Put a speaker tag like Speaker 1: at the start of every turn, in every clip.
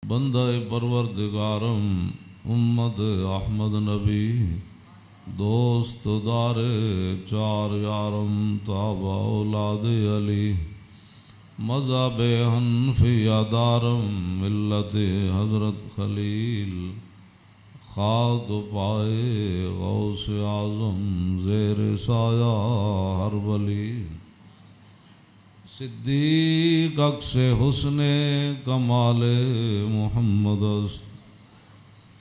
Speaker 1: بندہ پروردگارم امت احمد نبی دوست دار چار یارم تابع اولاد علی مذہب حنفیہ دارم ملت حضرت خلیل خاک پائے غوث اعظم زیر سایہ ہر ولی صدیق عکس حسن کمال محمد است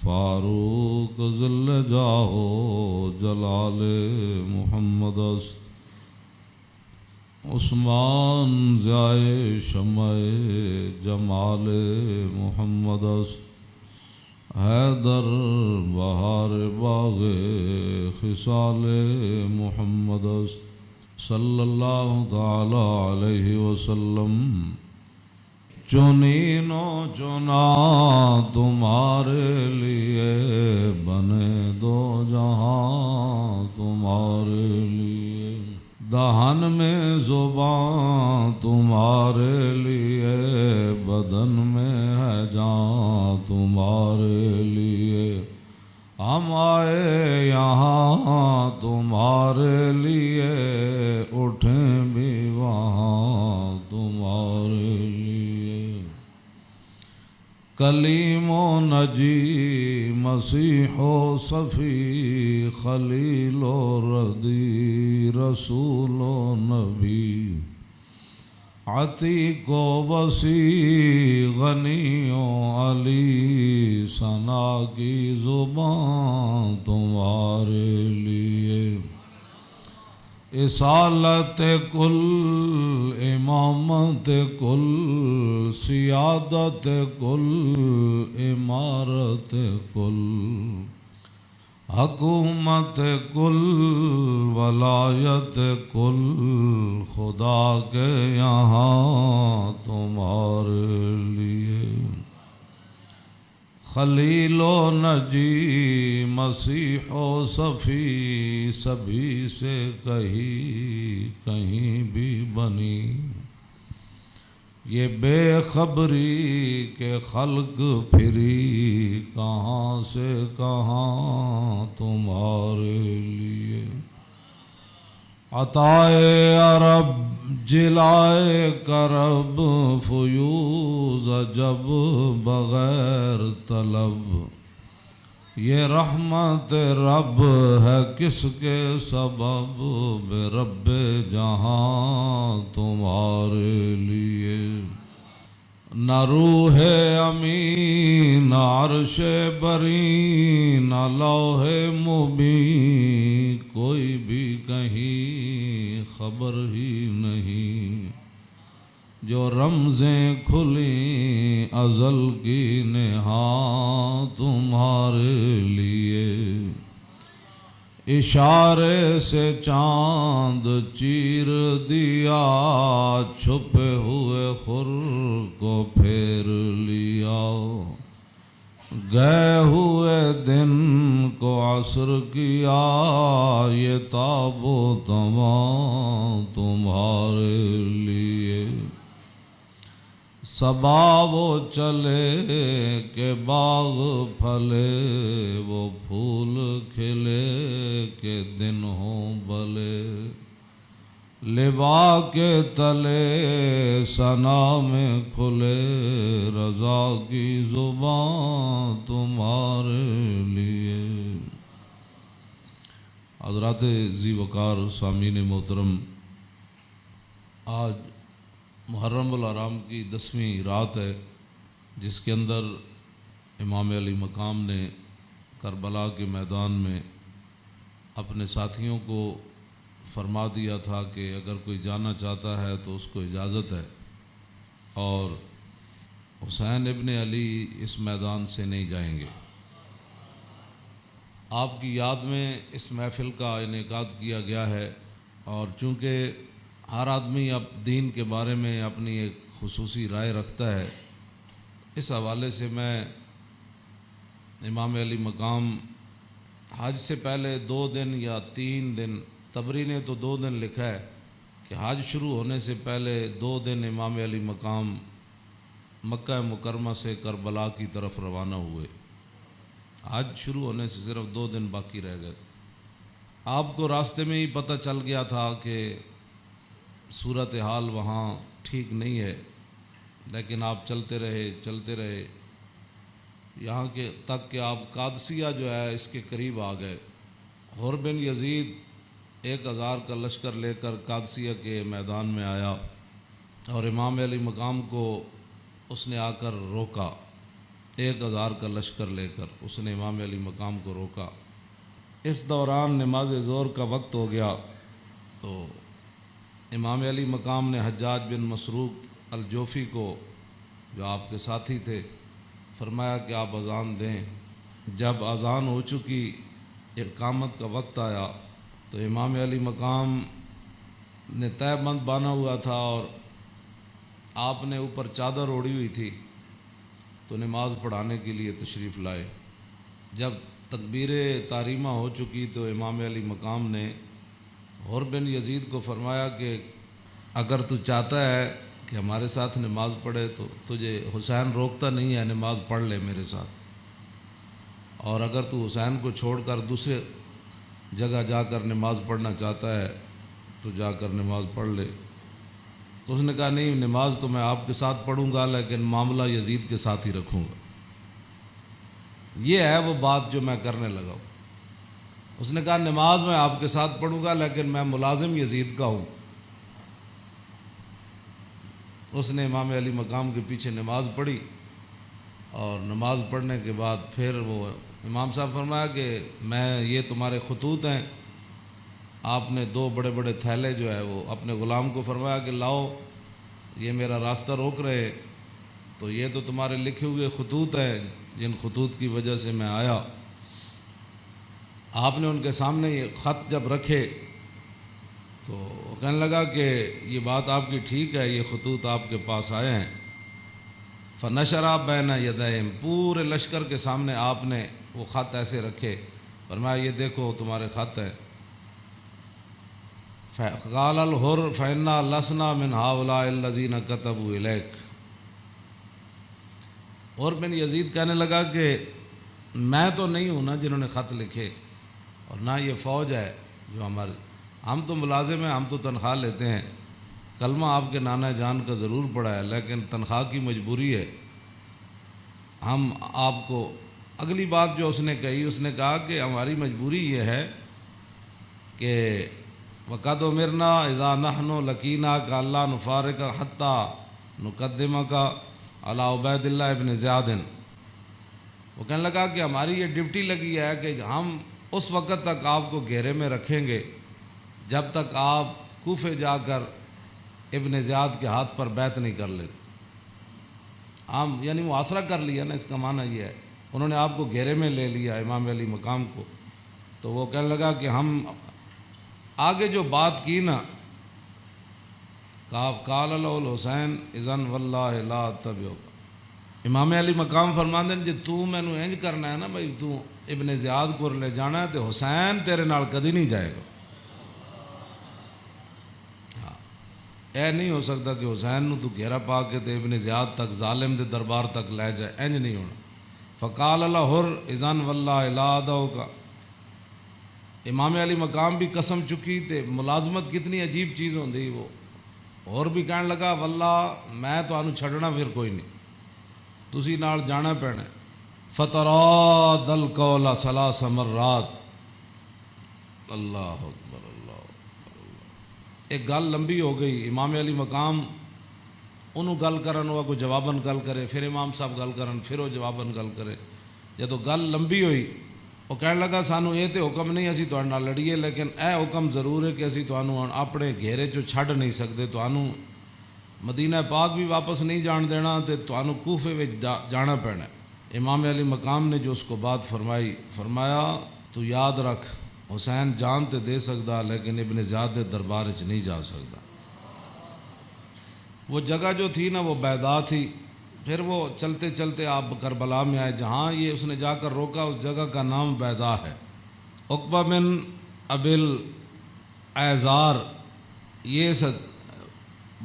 Speaker 1: فاروق ذل جاہ جلال محمد است عثمان ضیاء شمع جمال محمد است حیدر بہار باغ خصال محمد است صلی اللہ تعالی علیہ وسلم چنین و چنا تمہارے لیے بنے دو جہاں تمہارے لیے دہن میں زبان تمہارے لیے بدن میں ہے جان تمہارے لیے ہم آئے یہاں تمہارے لیے اٹھیں بھی وہاں تمہارے لیے کلیم و نجی مسیح و صفی خلیل و ردی رسول و نبی عتیق و وسیع غنی و علی ثنا کی زبان تمہارے لیے اصالت کل امامت کل سیادت کل امارت کل حکومت کل ولایت کل خدا کے یہاں تمہارے لیے خلیل و نجی مسیح و صفی سبھی سے کہیں بھی بنی یہ بے خبری کے خلق پھری کہاں سے کہاں تمہارے لیے عطائے عرب جلائے کرب فیوز جب بغیر طلب یہ رحمت رب ہے کس کے سبب بے رب جہاں تمہارے لیے نہ روح امین نہ عرش بری نہ لوح مبین کوئی بھی کہیں خبر ہی نہیں جو رمزیں کھلیں ازل کی نہاں تمہارے لیے اشارے سے چاند چیر دیا چھپے ہوئے خور کو پھیر لیا گئے ہوئے دن کو عصر کیا یہ تاب و تمام تمہارے لیے صبا وہ چلے کہ باغ پھلے وہ پھول کھلے کہ دن ہوں بھلے لبا کے تلے ثنا میں کھلے رضا کی زبان تمہارے لیے حضرات ذی وقار سامعین محترم آج محرم الحرام کی 10ویں رات ہے جس کے اندر امام علی مقام نے کربلا کے میدان میں اپنے ساتھیوں کو فرما دیا تھا کہ اگر کوئی جانا چاہتا ہے تو اس کو اجازت ہے اور حسین ابن علی اس میدان سے نہیں جائیں گے۔ آپ کی یاد میں اس محفل کا انعقاد کیا گیا ہے اور چونکہ ہر آدمی اب دین کے بارے میں اپنی ایک خصوصی رائے رکھتا ہے، اس حوالے سے میں امام علی مقام حج سے پہلے 2 دن یا 3 دن، طبری نے تو 2 دن لکھا ہے کہ حج شروع ہونے سے پہلے 2 دن امام علی مقام مکہ مکرمہ سے کربلا کی طرف روانہ ہوئے۔ آج شروع ہونے سے صرف 2 دن باقی رہ گئے تھے۔ آپ کو راستے میں ہی پتہ چل گیا تھا کہ صورتحال وہاں ٹھیک نہیں ہے، لیکن آپ چلتے رہے یہاں کے تک کہ آپ قادسیہ جو ہے اس کے قریب آ گئے۔ حر بن یزید 1000 کا لشکر لے کر قادسیہ کے میدان میں آیا اور امام علی مقام کو اس نے آ کر روکا۔ 1000 کا لشکر لے کر اس نے امام علی مقام کو روکا۔ اس دوران نماز ظہر کا وقت ہو گیا تو امام علی مقام نے حجاج بن مسروق الجوفی کو، جو آپ کے ساتھی تھے، فرمایا کہ آپ اذان دیں۔ جب اذان ہو چکی، اقامت کا وقت آیا تو امام علی مقام نے تہہ بند باندھا ہوا تھا اور آپ نے اوپر چادر اوڑھی ہوئی تھی، تو نماز پڑھانے کے لیے تشریف لائے۔ جب تکبیر تحریمہ ہو چکی تو امام علی مقام نے حر بن یزید کو فرمایا کہ اگر تو چاہتا ہے کہ ہمارے ساتھ نماز پڑھے تو تجھے حسین روکتا نہیں ہے، نماز پڑھ لے میرے ساتھ، اور اگر تو حسین کو چھوڑ کر دوسرے جگہ جا کر نماز پڑھنا چاہتا ہے تو جا کر نماز پڑھ لے۔ تو اس نے کہا نہیں، نماز تو میں آپ کے ساتھ پڑھوں گا لیکن معاملہ یزید کے ساتھ ہی رکھوں گا۔ یہ ہے وہ بات جو میں کرنے لگا ہوں۔ اس نے کہا نماز میں آپ کے ساتھ پڑھوں گا لیکن میں ملازم یزید کا ہوں۔ اس نے امام علی مقام کے پیچھے نماز پڑھی، اور نماز پڑھنے کے بعد پھر وہ امام صاحب فرمایا کہ یہ تمہارے خطوط ہیں۔ آپ نے 2 بڑے بڑے تھیلے جو ہے وہ اپنے غلام کو فرمایا کہ لاؤ، یہ میرا راستہ روک رہے ہیں، تو یہ تو تمہارے لکھے ہوئے خطوط ہیں جن خطوط کی وجہ سے میں آیا۔ آپ نے ان کے سامنے یہ خط جب رکھے تو وہ کہنے لگا کہ یہ بات آپ کی ٹھیک ہے، یہ خطوط آپ کے پاس آئے ہیں۔ فنشرا بین یدیہم، پورے لشکر کے سامنے آپ نے وہ خط ایسے رکھے، فرمایا یہ دیکھو تمہارے خط ہیں۔ قال الحر فإنا لسنا من هؤلاء الذين كتبوا إليك۔ حر بن یزید کہنے لگا کہ میں تو نہیں ہوں نا جنہوں نے خط لکھے، اور نہ یہ فوج ہے جو ہم تو ملازم ہیں، ہم تو تنخواہ لیتے ہیں، کلمہ آپ کے نانا جان کا ضرور پڑا ہے لیکن تنخواہ کی مجبوری ہے۔ ہم آپ کو اگلی بات جو اس نے کہی، اس نے کہا کہ ہماری مجبوری یہ ہے کہ وَقَدْ أُمِرْنَا إِذَا نَحْنُ لَقِينَاكَ أَلَّا نُفَارِقَ حَتَّى نُقَدِّمَكَ عَلَىٰ عُبَيْدِ اللَّهِ بْنِ زِيَادٍ۔ وہ کہنے لگا کہ ہماری یہ ڈیوٹی لگی ہے کہ ہم اس وقت تک آپ کو گھیرے میں رکھیں گے جب تک آپ کوفے جا کر ابن زیاد کے ہاتھ پر بیعت نہیں کر لیتے۔ ہم یعنی محاصرہ کر لیا نا، اس کا معنی یہ ہے انہوں نے آپ کو گھیرے میں لے لیا امام علی مقام کو۔ تو وہ کہنے لگا کہ ہم آگے جو بات کی نا، قال له الحسین اذن واللہ لا اتبعک، امام علی مقام فرماندے ہیں جی تو مینوں انج کرنا ہے نا بھائی، تو ابن زیاد کو لے جانا ہے تو حسین تیرے نال کدی نہیں جائے گا۔ اے نہیں ہو سکتا کہ حسین نو تو گھیرا پا کے تے ابن زیاد تک ظالم دے دربار تک لے جائے، انج نہیں ہونا۔ فقال الحر اذن واللہ لا ادعوک، امام علی مقام بھی قسم چکی تے ملازمت کتنی عجیب چیز ہوندی، وہ اور بھی کہنے لگا واللہ میں تانوں چھڈنا پھر کوئی نہیں، تسی نال جانا پینا۔ فتراد القول 3 مرات، اللہ اکبر اللہ اکبر۔ ایک گل لمبی ہو گئی، امام علی مقام انہوں گل کرن ہوا کوئی جواباً گل کرے، پھر امام صاحب گل کرن پھر وہ جواباً گل کرے۔ جدو گل لمبی ہوئی وہ کہنے لگا سانو یہ تو حکم نہیں اسی تہاڈے نال لڑیے، لیکن اے حکم ضرور ہے کہ اسی تانوں اپنے گھیرے چوں چھڈ نہیں سکتے، تانوں مدینہ پاک بھی واپس نہیں جان دینا تے تانوں کوفے وچ جانا پینا۔ امام علی مقام نے جو اس کو بات فرمائی، فرمایا تو یاد رکھ حسین جان تے دے سکتا لیکن ابن زیاد دے دربار وچ نہیں جا سکتا۔ وہ جگہ جو تھی نا وہ بیضا تھی۔ پھر وہ چلتے چلتے آپ کربلا میں آئے، جہاں یہ اس نے جا کر روکا اس جگہ کا نام بیضا ہے۔ عقبہ بن ابی الایزار یہ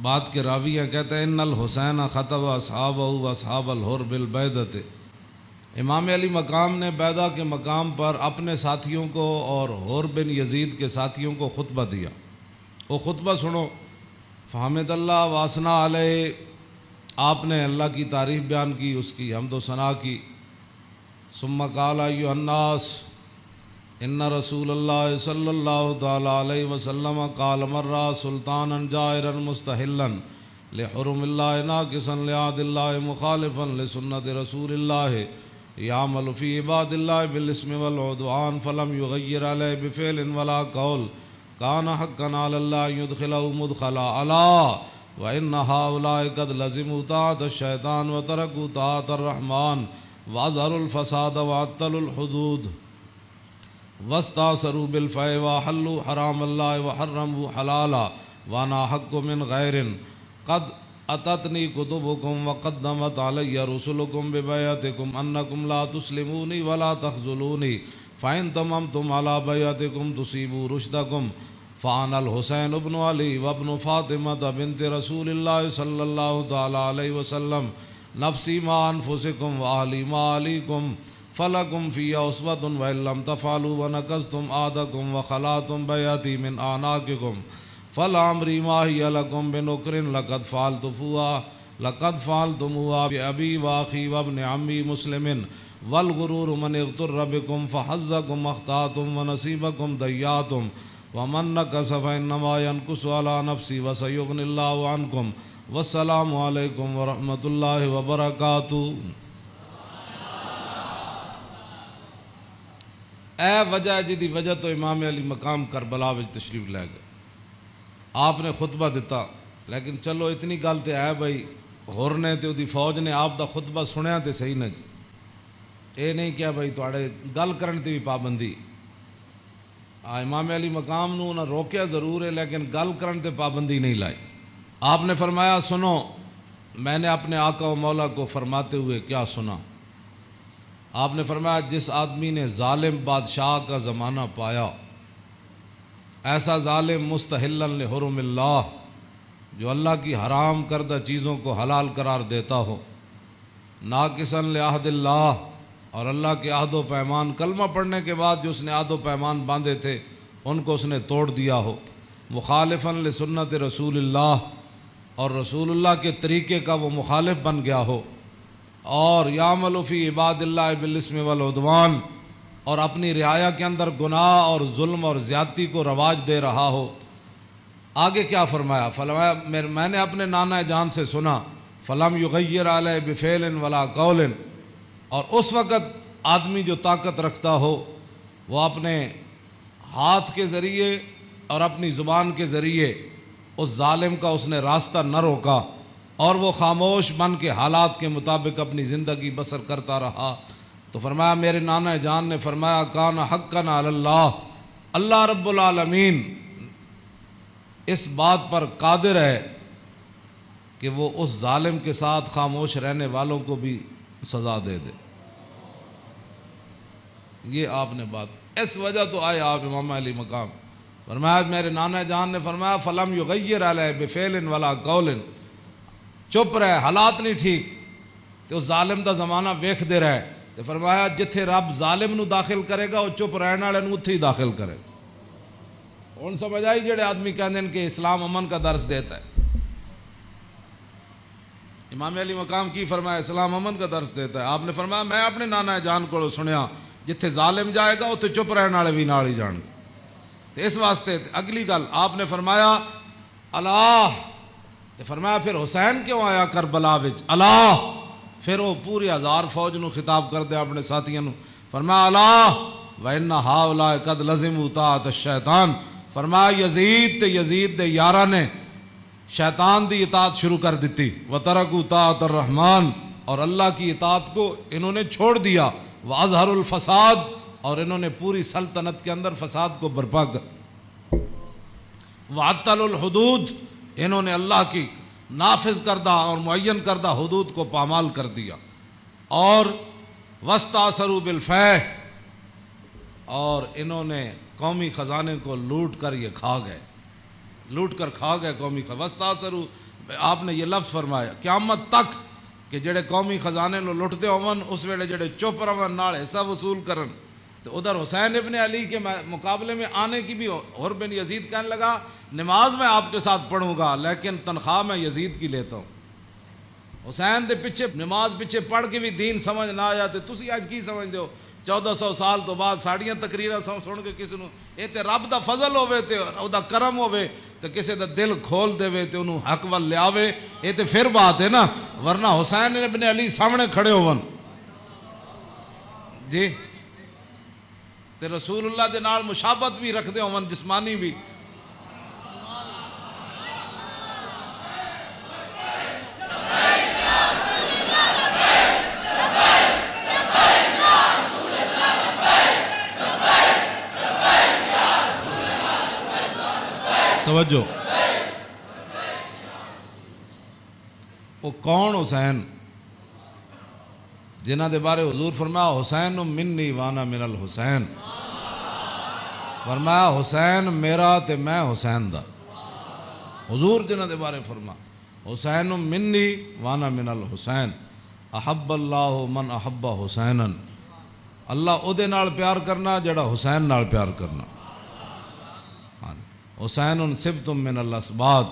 Speaker 1: بات کے راوی ہیں، کہتے ہیں ان الحسین خطب اصحابہ و اصحاب الحر بالبیدۃ، امام علی مقام نے بیدہ کے مقام پر اپنے ساتھیوں کو اور حر بن یزید کے ساتھیوں کو خطبہ دیا۔ وہ خطبہ سنو، فحمد اللہ واسنا علیہ، آپ نے اللہ کی تعریف بیان کی، اس کی حمد و ثنا کی۔ ثم قال ایھا الناس ان رسول اللہ صلی اللہ تعالی علیہ وسلم قال مرہ سلطانا جائرا مستحلا لحرم اللہ ناقصا لعہد اللہ مخالفا لسنت رسول اللہ یعمل فی عباد اللہ بالاسم والعدوان فلم یغیر علیہ بفعل ولا قول کان حقا علی اللہ یدخلہ مدخلا علا وان ہؤلاء قد لزموا طاعۃ الشیطان وترکوا طاعۃ الرحمن واظہروا الفساد وعطلوا الحدود واستاثروا بالفیء وحلوا حرام اللہ وحرموا حلالا وانا حق من غیر قد اتتنی کتبکم وقدمت علی رسلکم ببیعتکم انکم لا تسلمونی ولا تخذلونی فإن تممتم على بیعتکم تصیبوا رشدکم فانا الحسین ابن علی وابن فاطمہ بنت رسول اللہ صلی اللہ تعالی علیہ وسلم نفسی ما انفسکم واہلی ما علیکم فلکم فی اسوۃ وإن لم تفعلوا ونقضتم عہدکم وخلعتم بیعتی من اعناقکم فلعمری ما ہی لکم بنکر لقد فعلتموها بأبی واخی وابن عمی مسلم والغرور من اغتر بکم فحظکم اخطأتم ونصیبکم ضیعتم ومن نکث فإنما ينکث علی نفسی وسیغنی اللہ عنکم والسلام علیکم ورحمۃ اللہ وبرکاتہ۔ اے وجہ جدی وجہ تو امام علی مقام کربلا وچ تشریف لے گئے، آپ نے خطبہ دیتا، لیکن چلو اتنی گل تے ہے بھائی ہور نے تے دی فوج نے آپ دا خطبہ سنیا تے صحیح نہ جی، اے نہیں کیا بھائی تواڈے گل کرن تے بھی پابندی، امام علی مقام نو نہ روکیا ضرور ہے لیکن گل کرن تے پابندی نہیں لائی۔ آپ نے فرمایا سنو، میں نے اپنے آقا و مولا کو فرماتے ہوئے کیا سنا؟ آپ نے فرمایا جس آدمی نے ظالم بادشاہ کا زمانہ پایا، ایسا ظالم مستحلا لحرم اللہ، جو اللہ کی حرام کردہ چیزوں کو حلال قرار دیتا ہو، ناقصا لعہد اللہ، اور اللہ کے عہد و پیمان، کلمہ پڑھنے کے بعد جو اس نے عہد و پیمان باندھے تھے ان کو اس نے توڑ دیا ہو، مخالفا لسنت رسول اللہ، اور رسول اللہ کے طریقے کا وہ مخالف بن گیا ہو، اور یعمل فی عباد اللہ بالاسم والعدوان، اور اپنی رعایا کے اندر گناہ اور ظلم اور زیادتی کو رواج دے رہا ہو۔ آگے کیا فرمایا؟ فرمایا میں نے اپنے نانا جان سے سنا، فلم یغیر علیہ بفعل ولا قول، اور اس وقت آدمی جو طاقت رکھتا ہو وہ اپنے ہاتھ کے ذریعے اور اپنی زبان کے ذریعے اس ظالم کا اس نے راستہ نہ روکا، اور وہ خاموش بن کے حالات کے مطابق اپنی زندگی بسر کرتا رہا، تو فرمایا میرے نانا جان نے فرمایا کان حقا علی اللہ، اللہ رب العالمین اس بات پر قادر ہے کہ وہ اس ظالم کے ساتھ خاموش رہنے والوں کو بھی سزا دے دے۔ یہ آپ نے بات، اس وجہ تو آئے آپ امام علی مقام، فرمایا میرے نانا جان نے فرمایا فلم یغیر علیہ بفعل ولا قول، چپ رہے، حالات نہیں ٹھیک تو ظالم دا زمانہ ویکھ دے رہے، تو فرمایا جتھے رب ظالم نو داخل کرے گا وہ چپ رہنے والے نو اتھے ہی داخل کرے گا۔ ہن سمجھ آئی جڑے آدمی کہندے ہیں کہ اسلام امن کا درس دیتا ہے، امام علی مقام کی فرمایا اسلام امن کا درس دیتا ہے؟ آپ نے فرمایا میں اپنے نانا جان کو سنیا جتھے ظالم جائے گا اتھے چپ رہنے والے بھی نال ہی جان گے، تو اس واسطے اگلی گل آپ نے فرمایا اللہ، تو فرمایا پھر حسین کیوں آیا کربلا وچ؟ اللہ، پھر وہ پوری ہزار فوج نو خطاب کر دیا اپنے ساتھیوں نو، فرمایا اللہ وَإِنَّ هَؤُلَاءِ قَدْ لَزِمُوا طَاعَةَ الشَّيْطَانِ، فرمایا یزید تے یزید دے یاراں نے شیطان دی اطاعت شروع کر دیتی، وَتَرَكُوا طَاعَةَ الرَّحْمَانِ، اور اللہ کی اطاعت کو انہوں نے چھوڑ دیا، وَأَظْهَرُوا الْفَسَادِ، اور انہوں نے پوری سلطنت کے اندر فساد کو برپا کر، وَعَطَّلُوا الْحُدُودِ، انہوں نے اللہ کی نافذ کردہ اور معین کردہ حدود کو پامال کر دیا، اور وَاسْتَأْثَرُوا بِالْفَيْءِ، اور انہوں نے قومی خزانے کو لوٹ کر یہ کھا گئے، لوٹ کر کھا گئے قومی خزانے، وَاسْتَأْثَرُوا آپ نے یہ لفظ فرمایا قیامت تک کہ جڑے قومی خزانے نو لٹتے ہون اس ویلے جڑے چپ رہن نال حصہ وصول کرن، تو ادھر حسین ابن علی کے مقابلے میں آنے کی بھی اور بن یزید کہنے لگا نماز میں آپ کے ساتھ پڑھوں گا لیکن تنخواہ میں یزید کی لیتا ہوں۔ حسین دے پیچھے نماز پیچھے پڑھ کے بھی دین سمجھ نہ آیا تے تسی اج کی سمجھ دیو 1400 سال تو بعد ساڑیاں تقریراں سن کے کسی نو اے تے رب دا فضل ہوے تے او دا کرم ہوے تے کسی دا دل کھول دے تے انہوں حق ول لے آوے، اے تے پھر بات ہے نا، ورنہ حسین ابن علی سامنے کھڑے ہون جی تے رسول اللہ دے نال مشابہت بھی رکھ دے ہون جسمانی بھی۔ توجہ، وہ کون حسین جنہ دے بارے حضور فرمایا حسین منی وانا من الحسین، فرمایا حسین میرا تے میں حسین دا، حضور جنہ دے بارے فرما حسین منی وانا من الحسین، احب اللہ من احب حسینا، اللہ او دے نال پیار کرنا جڑا حسین نال پیار کرنا۔ حسین سبت من الاسباط،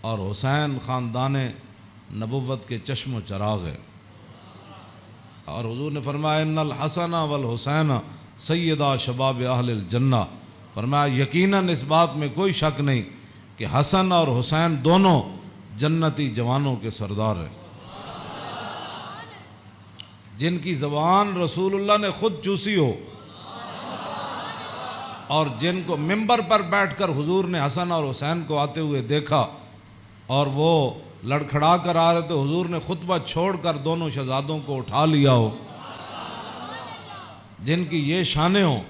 Speaker 1: اور حسین خاندان نبوت کے چشم و چراغ ہے۔ اور حضور نے فرمایا ان الحسن والحسین سیدہ شباب اہل الجنہ، فرمایا یقیناً اس بات میں کوئی شک نہیں کہ حسن اور حسین دونوں جنتی جوانوں کے سردار ہیں، جن کی زبان رسول اللہ نے خود چوسی ہو، اور جن کو ممبر پر بیٹھ کر حضور نے حسن اور حسین کو آتے ہوئے دیکھا اور وہ لڑکھڑا کر آ رہے تو حضور نے خطبہ چھوڑ کر دونوں شہزادوں کو اٹھا لیا ہو، جن کی یہ شانیں ہوں،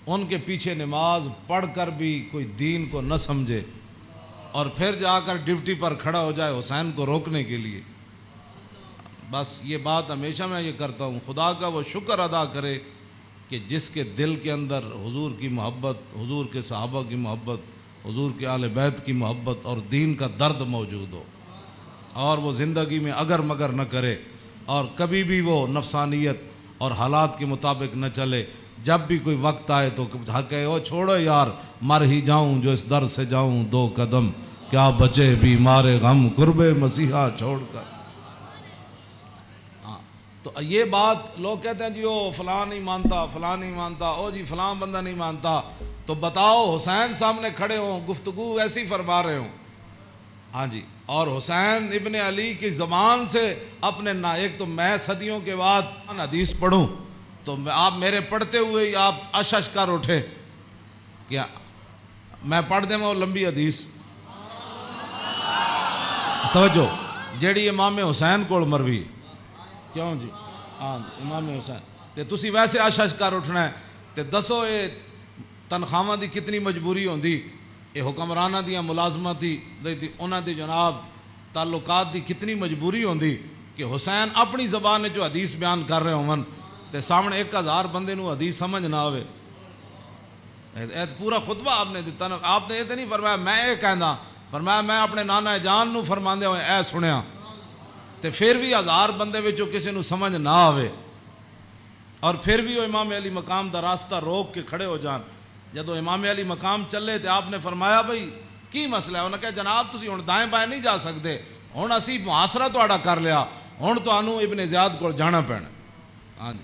Speaker 1: ان کے پیچھے نماز پڑھ کر بھی کوئی دین کو نہ سمجھے اور پھر جا کر ڈیوٹی پر کھڑا ہو جائے حسین کو روکنے کے لیے۔ بس یہ بات ہمیشہ میں یہ کرتا ہوں، خدا کا وہ شکر ادا کرے کہ جس کے دل کے اندر حضور کی محبت، حضور کے صحابہ کی محبت، حضور کے اہل بیت کی محبت اور دین کا درد موجود ہو، اور وہ زندگی میں اگر مگر نہ کرے اور کبھی بھی وہ نفسانیت اور حالات کے مطابق نہ چلے، جب بھی کوئی وقت آئے تو کہے او چھوڑو یار مر ہی جاؤں جو اس در سے جاؤں دو قدم، کیا بچے بیمار غم قرب مسیحا چھوڑ کر۔ تو یہ بات لوگ کہتے ہیں جی او فلاں نہیں مانتا، فلاں نہیں مانتا، او جی فلاں بندہ نہیں مانتا، تو بتاؤ حسین سامنے کھڑے ہوں گفتگو ایسی فرما رہے ہوں، ہاں جی، اور حسین ابن علی کی زبان سے اپنے ایک تو میں صدیوں کے بعد حدیث پڑھوں تو آپ میرے پڑھتے ہوئے ہی آپ اشش کر اٹھے، کیا میں پڑھ دیں وہ لمبی حدیث، توجہ جیڑی امام حسین کو مروی، کیوں جی ہاں امام حسین تے تسی ویسے اشش کر اٹھنا ہے تے دسو یہ تنخواہاں دی کتنی مجبوری ہوندی، یہ حکمرانہ دیاں ملازمت دی انہاں دی جناب تعلقات دی کتنی مجبوری ہوندی کہ حسین اپنی زبان جو حدیث بیان کر رہے ہوں تے سامنے 1000 بندے نو حدیث سمجھ نہ آوے۔ پورا خطبہ آپ نے دیتا نا، آپ نے یہ تو نہیں فرمایا میں یہ کہنا، فرمایا میں اپنے نانا جان نو فرماندے ہوئے اے سنیا، تے پھر بھی 1000 بندے وچوں کسی نو سمجھ نہ آوے اور پھر بھی وہ امام علی مقام دا راستہ روک کے کھڑے ہو جان۔ جدو امام علی مقام چلے تے آپ نے فرمایا بھئی کی مسئلہ ہے؟ انہوں نے کہا جناب تسی ہن دائیں بائیں نہیں جا سکتے، ہن اسی محاصرہ تہاڈا کر لیا، ہن تانوں ابن زیاد کول جانا پینا۔ ہاں جی،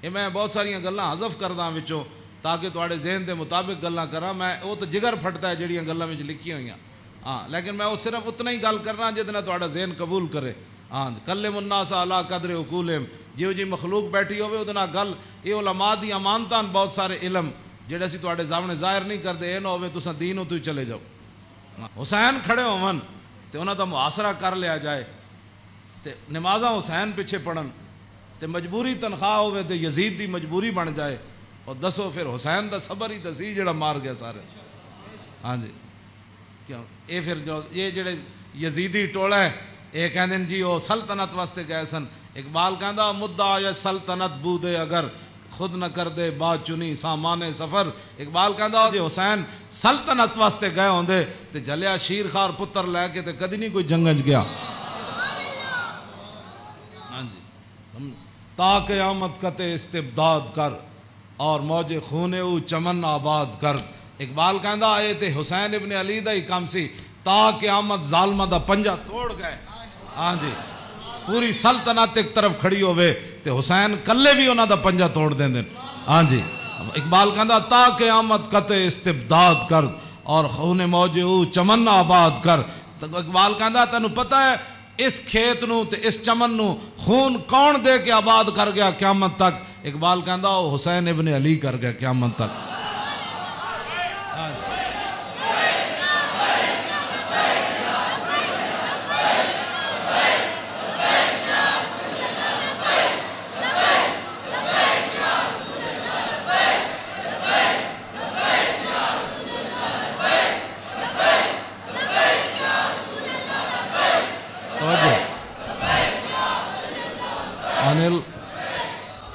Speaker 1: یہ میں بہت ساریاں گلاں حذف کردا وچوں تاکہ تہاڈے ذہن دے مطابق گلاں کراں، میں وہ تو جگر پھٹتا ہے جڑیاں گلاں وچ لکھی ہوئیاں، ہاں لیکن میں وہ صرف اتنا ہی گل کرنا جتنا تہاڈا ذہن قبول کرے۔ ہاں کلم الناس علی قدر عقولہم، جیو جی مخلوق بیٹھی ہوئے وہ نال گل، یہ علماء دی امانتاں بہت سارے علم جڑے اسی تہاڈے سامنے ظاہر نہیں کردے، اے نہ ہوے تساں دینوں تو ہی چلے جاؤ۔ حسین کھڑے ہون تے انہاں دا محاصرہ کر لیا جائے تے نمازاں حسین پیچھے پڑھن تے مجبوری تنخواہ ہوے تے یزید دی مجبوری بن جائے، اور دسو پھر حسین دا صبر ہی دسی جڑا مار گیا سارے۔ ہاں جی کیوں اے پھر جو یہ جڑے یزیدی ٹولا ہے یہ کہندے جی وہ سلطنت واسطے گئے سن، اقبال کہندا مدعا یا سلطنت بودے اگر خود نہ کر دے بات چنی سامان سفر. اقبال کہندا جے حسین سلطنت واسطے گئے ہوندے تے جلیا شیر خار پتر لے کے تے کدی نہیں کوئی جنگج گیا. ہاں جی تا قیامت قطع استبداد کر اور موج خون او چمن آباد کر. اقبال کہندا اے تے حسین ابن علی دا ہی کام سی تا قیامت ظالمہ دا پنجا توڑ گئے. ہاں جی پوری سلطنت ایک طرف کھڑی ہوئے تے حسین کلے بھی انہاں دا پنجا توڑ دیں دیں. ہاں جی اقبال کہندا تا قیامت قطع استبداد کر اور خون موج او چمن آباد کر. اقبال کہندا تینوں پتہ ہے اس کھیت نو تے اس چمن نو خون کون دے کے آباد کر گیا قیامت تک؟ اقبال کہندا وہ حسین ابن علی کر گیا قیامت تک.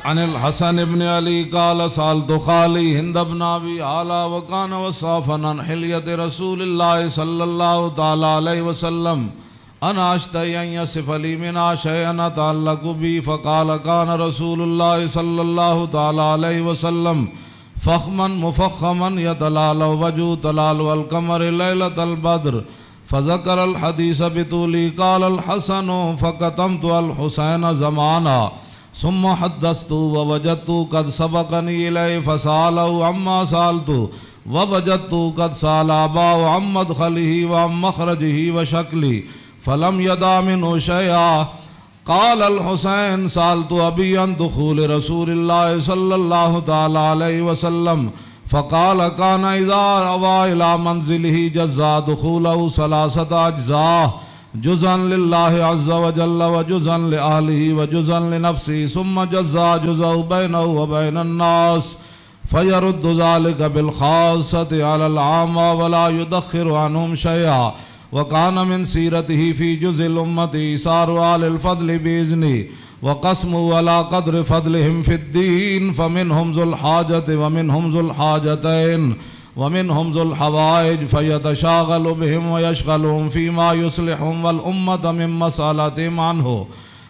Speaker 1: عن الحسن ابن علی قال سالت خالی ہند بن ابی اعلی وکان وصافا عن حلیت رسول اللہ صلی اللہ تعالی علیہ وسلم انا اشتہی ان یصف لی منا شیئا تعلق بی فقال کان رسول اللہ صلی اللہ تعالی علیہ وسلم فخما مفخما یتلال وجو تلال القمر لیلۃ البدر فذکر الحدیث بطولی قال الحسن فقتمت الحسین زمانا ثم حدثت ووجدت قد سبقني إليه فسأله عما سألت ووجدت قد سأل أباه عن مدخله وعن مخرجه وشكله فلم يدع منه شيئا. قال الحسين سألت أبي عن دخول رسول الله صلى الله تعالى عليه وسلم فقال كان إذا أوى إلى منزله جزا دخوله 3 أجزاء جزءا لله عز وجل وجزءا لأهله وجزءا لنفسه ثم جزا جزء بينه وبين الناس فيرد ذلك بالخاصة على العامة ولا يدخر عنهم شيئا. وكان من سيرته في جزء الأمة إيثار أهل الفضل بإذنه وقسمه على قدر فضلهم في الدين فمنهم ذو الحاجة ومنهم ذو الحاجتين ومنهم ذو الحوائج فيتشاغل بهم ويشغلهم فيما يصلحهم والأمة من مسألتهم عنه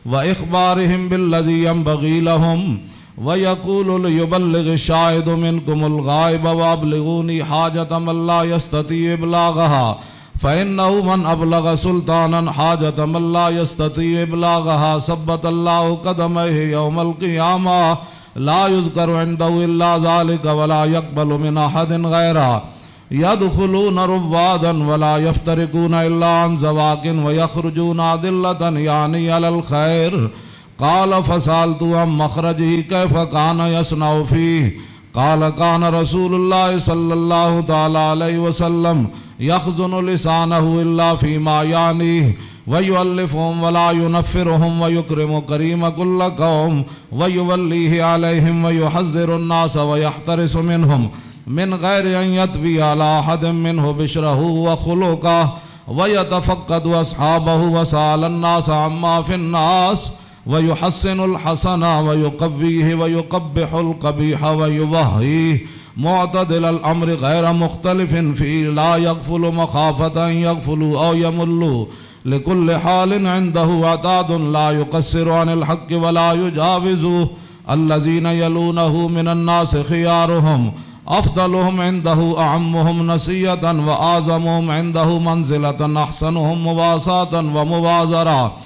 Speaker 1: وإخبارهم بالذي ينبغي لهم ويقول ليبلغ الشاهد منكم الغائب وأبلغوني حاجة من لا يستطيع إبلاغها فإنه من أبلغ سلطانا حاجة من لا يستطيع إبلاغها ثبت الله قدميه يوم القيامة لا يذكر عنده إلا ذلك ولا يقبل من أحد غيره يدخلون روادا ولا يفترقون إلا عن زواق ويخرجون أذلة يعني على الخير. قال فسألت عن مخرجه كيف كان يصنع فيه قال كان رسول الله صلى الله تعالى عليه وسلم يخزن لسانه إلا فيما يعنيه ويؤلفهم ولا ينفرهم ويكرم كريم كل قوم ويوليه عليهم ويحذر الناس ويحترس منهم من غير أن يطوي على أحد منه بشره وخلقه ويتفقد أصحابه وسأل الناس عما في الناس ويحسن الحسن ويقويه ويقبح القبيح ويوهيه معتدل الأمر غير مختلف فيه لا يغفل مخافة أن يغفلوا أو يملوا لكل حال عنده عتاد لا يقصر عن الحق ولا يجاوزه الذين يلونه من الناس خيارهم أفضلهم عنده أعمهم نسية وأعظمهم عنده منزلة أحسنهم مواساة ومبازرة.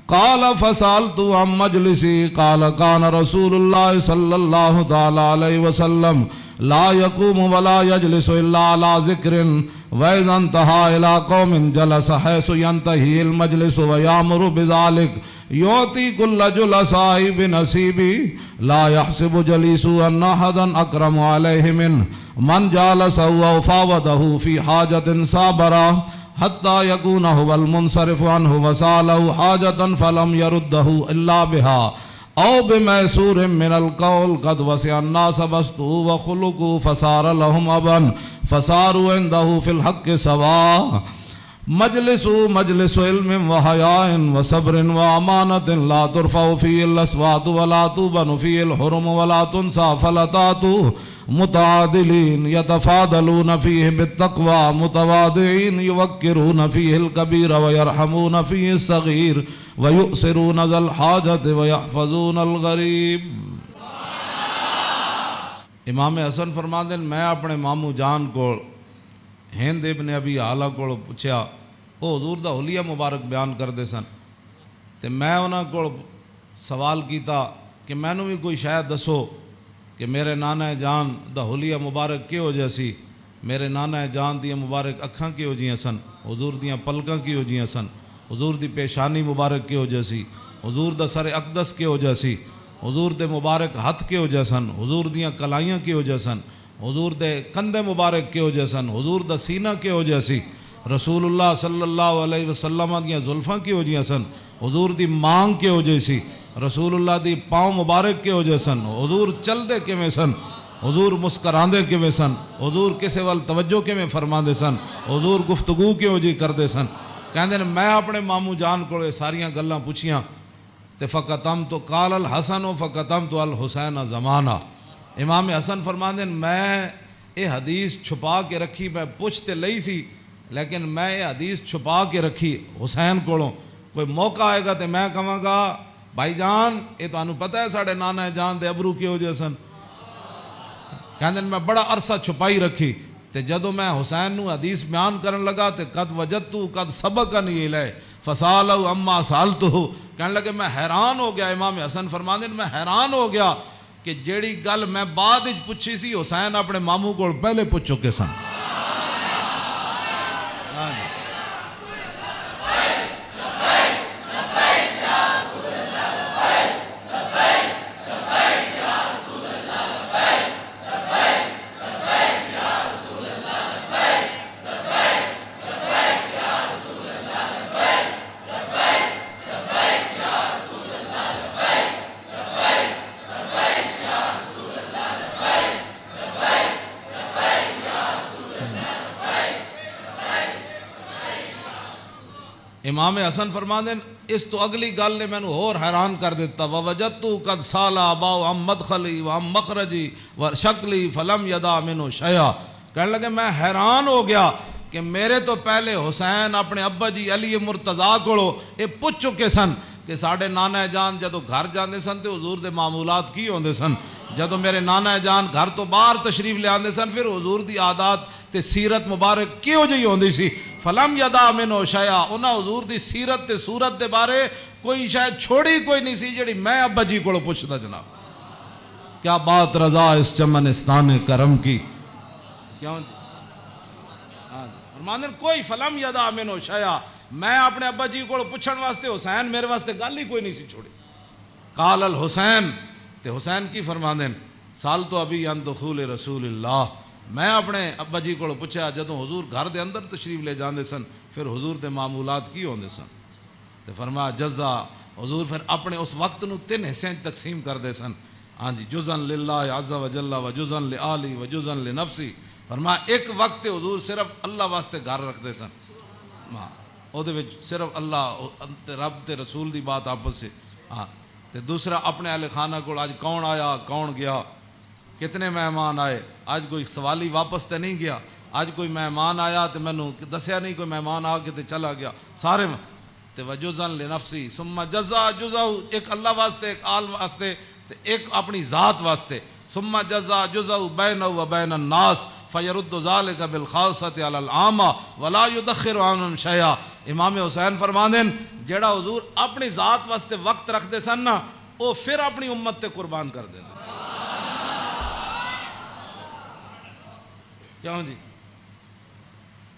Speaker 1: قال فسألت عن مجلسي قال كان رسول الله صلى الله تعالى عليه وسلم لا يقوم ولا يجلس إلا على ذكر وإذا انتهى إلى قوم جلس حيث ينتهي المجلس ويأمر بذلك يعطي كل جلساء بنصيبه لا يحسب جليسه أن أحدا أكرم عليه منه من جالسه وفاوضه في حاجة صابرة حتى يكون هو المنصرف عنه وسأله حاجة فلم يرده إلا بها أو بميسور من القول قد وسع الناس بسطه وخلقه فصار لهم أبا فصاروا عنده في الحق سواء مجلس مجلس علم و حیاء و صبر و امانت لا ترفع فيه الاصوات ولا تبن فيه الحرم ولا تنسى فلتات متعادلين يتفاضلون فيه بالتقوى متواضعين يوقرون فيه الكبير ويرحمون فيه الصغير ويؤثرون ذا الحاجة ويحفظون الغریب۔ امام حسن فرماندے میں اپنے ماموں جان کو ہند ابن ابی آلہ کو پوچھا، وہ حضور دا حلیہ مبارک بیان کردے سن، تے میں انہاں کو سوال کیتا کہ مینوں بھی کوئی شاید دسو کہ میرے نانا جان دا حلیہ مبارک کیہو جہا سی، میرے نانا جان دیاں مبارک اکھاں کیہو جیاں سن، حضور دیاں پلکاں کیہو جیاں سن، حضور دی پیشانی مبارک کیہو جہا سی، حضور دا سر اقدس کیہو جہا سی، حضور دے مبارک ہتھ کیہو جہا سن، حضور دیاں کلائیاں کیہو جہا سن، حضور دے کندھے مبارک کیہو جہا سن، حضور دا سینہ کیہو جہا سی، رسول اللہ صلی اللہ علیہ وسلم دیاں زلفاں کیہو جہاں سن، حضور دی مانگ کیہو جہی سی، رسول اللہ دی پاؤں مبارک کیہو جہے سن، حضور چل دے کیویں سن، حضور مسکراندے کیویں سن، حضور کسے وال توجہ کیویں فرماندے سن، حضور گفتگو کیہو جی کردے سن۔ کہندے نے میں اپنے ماموں جان کو ساریاں گلاں پوچھیاں تے فقطمت قال الحسن فقطمت الحسین زمانہ۔ امام حسن فرماندے میں یہ حدیث چھپا کے رکھی، میں پوچھ تے لئی سی لیکن میں یہ حدیث چھپا کے رکھی حسین کولوں، کوئی موقع آئے گا تے میں کہاں گا بھائی جان یہ تو انہوں پتہ ہے ساڑھے نانا جان دے ابرو کیہو جہے سن، کہندے میں بڑا عرصہ چھپائی رکھی، تے جدو میں حسین نو حدیث بیان کرن لگا تے قد وجدتو قد سبقنی الیہ فسالو اما سالتو، کہنے لگے میں حیران ہو گیا۔ امام حسن فرماندے میں حیران ہو گیا کہ جیڑی گل میں بعد وچ پوچھی سی حسین اپنے ماموں کو پہلے پوچھ چکے سن۔ امام حسن فرماندے اس تو اگلی گل نے مینوں اور حیران کر دیتا، ووجدت قد سال اباؤ ام مدخلی و ام مخرجی و شکلی فلم یدا منو شیئا، کہنے لگے میں حیران ہو گیا کہ میرے تو پہلے حسین اپنے ابا جی علی مرتضیٰ کو یہ پوچھ چکے سن کہ ساڑھے نانا جان جدو گھر جاندے سن تے حضور دے معمولات کی ہوندے سن، جدو میرے نانا جان گھر تو باہر تشریف لے آندے سن پھر حضور دی عادات تے سیرت مبارک کیوں جی ہوندی سی، فلم یدا منو شیئا، انہاں حضور دی سیرت تے صورت دے بارے کوئی شاید چھوڑی کوئی نہیں سی جڑی میں ابا جی کو پوچھتا جناب۔ کیا بات رضا اس چمنستان کرم کی، کیوں جی فرماندے کوئی فلم یدا منو شیئا، میں اپنے ابا جی کو پوچھن واسطے حسین میرے واسطے گل ہی کوئی نہیں سی چھوڑی۔ قال الحسین، تے حسین کی فرماندے سال تو ابھی ان دخول رسول اللہ، میں اپنے ابا جی کو پوچھا جدوں حضور گھر دے اندر تشریف لے جاندے سن پھر حضور دے معمولات کی ہوندے سن، تے فرمایا جزا، حضور پھر اپنے اس وقت نو 3 حصے تقسیم کر دے سن، ہاں جی جزن للہ عز و جل و جزن لآلی و جزن لنفسی، فرمایا ایک وقت حضور صرف اللہ واسطے گھر رکھ دے سن، ہاں او دے وچ صرف اللہ رب تے رسول دی بات آپس سے، ہاں تے دوسرا اپنے اہل خانہ کو آج کون آیا کون گیا، کتنے مہمان آئے، آج کوئی سوالی واپس تے نہیں گیا، آج کوئی مہمان آیا تے مینوں دسیا نہیں، کوئی مہمان آ کے تے چلا گیا، سارے تے وجزن لنفسی ثم جزا جزاؤ، ایک اللہ واسطے ایک آل واسطے تے ایک اپنی ذات واسطے، ثم جزا جزاؤ بینہ و بین الناس فیرد ذالک بالخاصۃ علی العامہ ولا یدخر عنہم شیئا۔ امام حسین فرماندے جیڑا حضور اپنی ذات واسطے وقت رکھ دے سن نا وہ پھر اپنی امت تے قربان کر دے، کیوں جی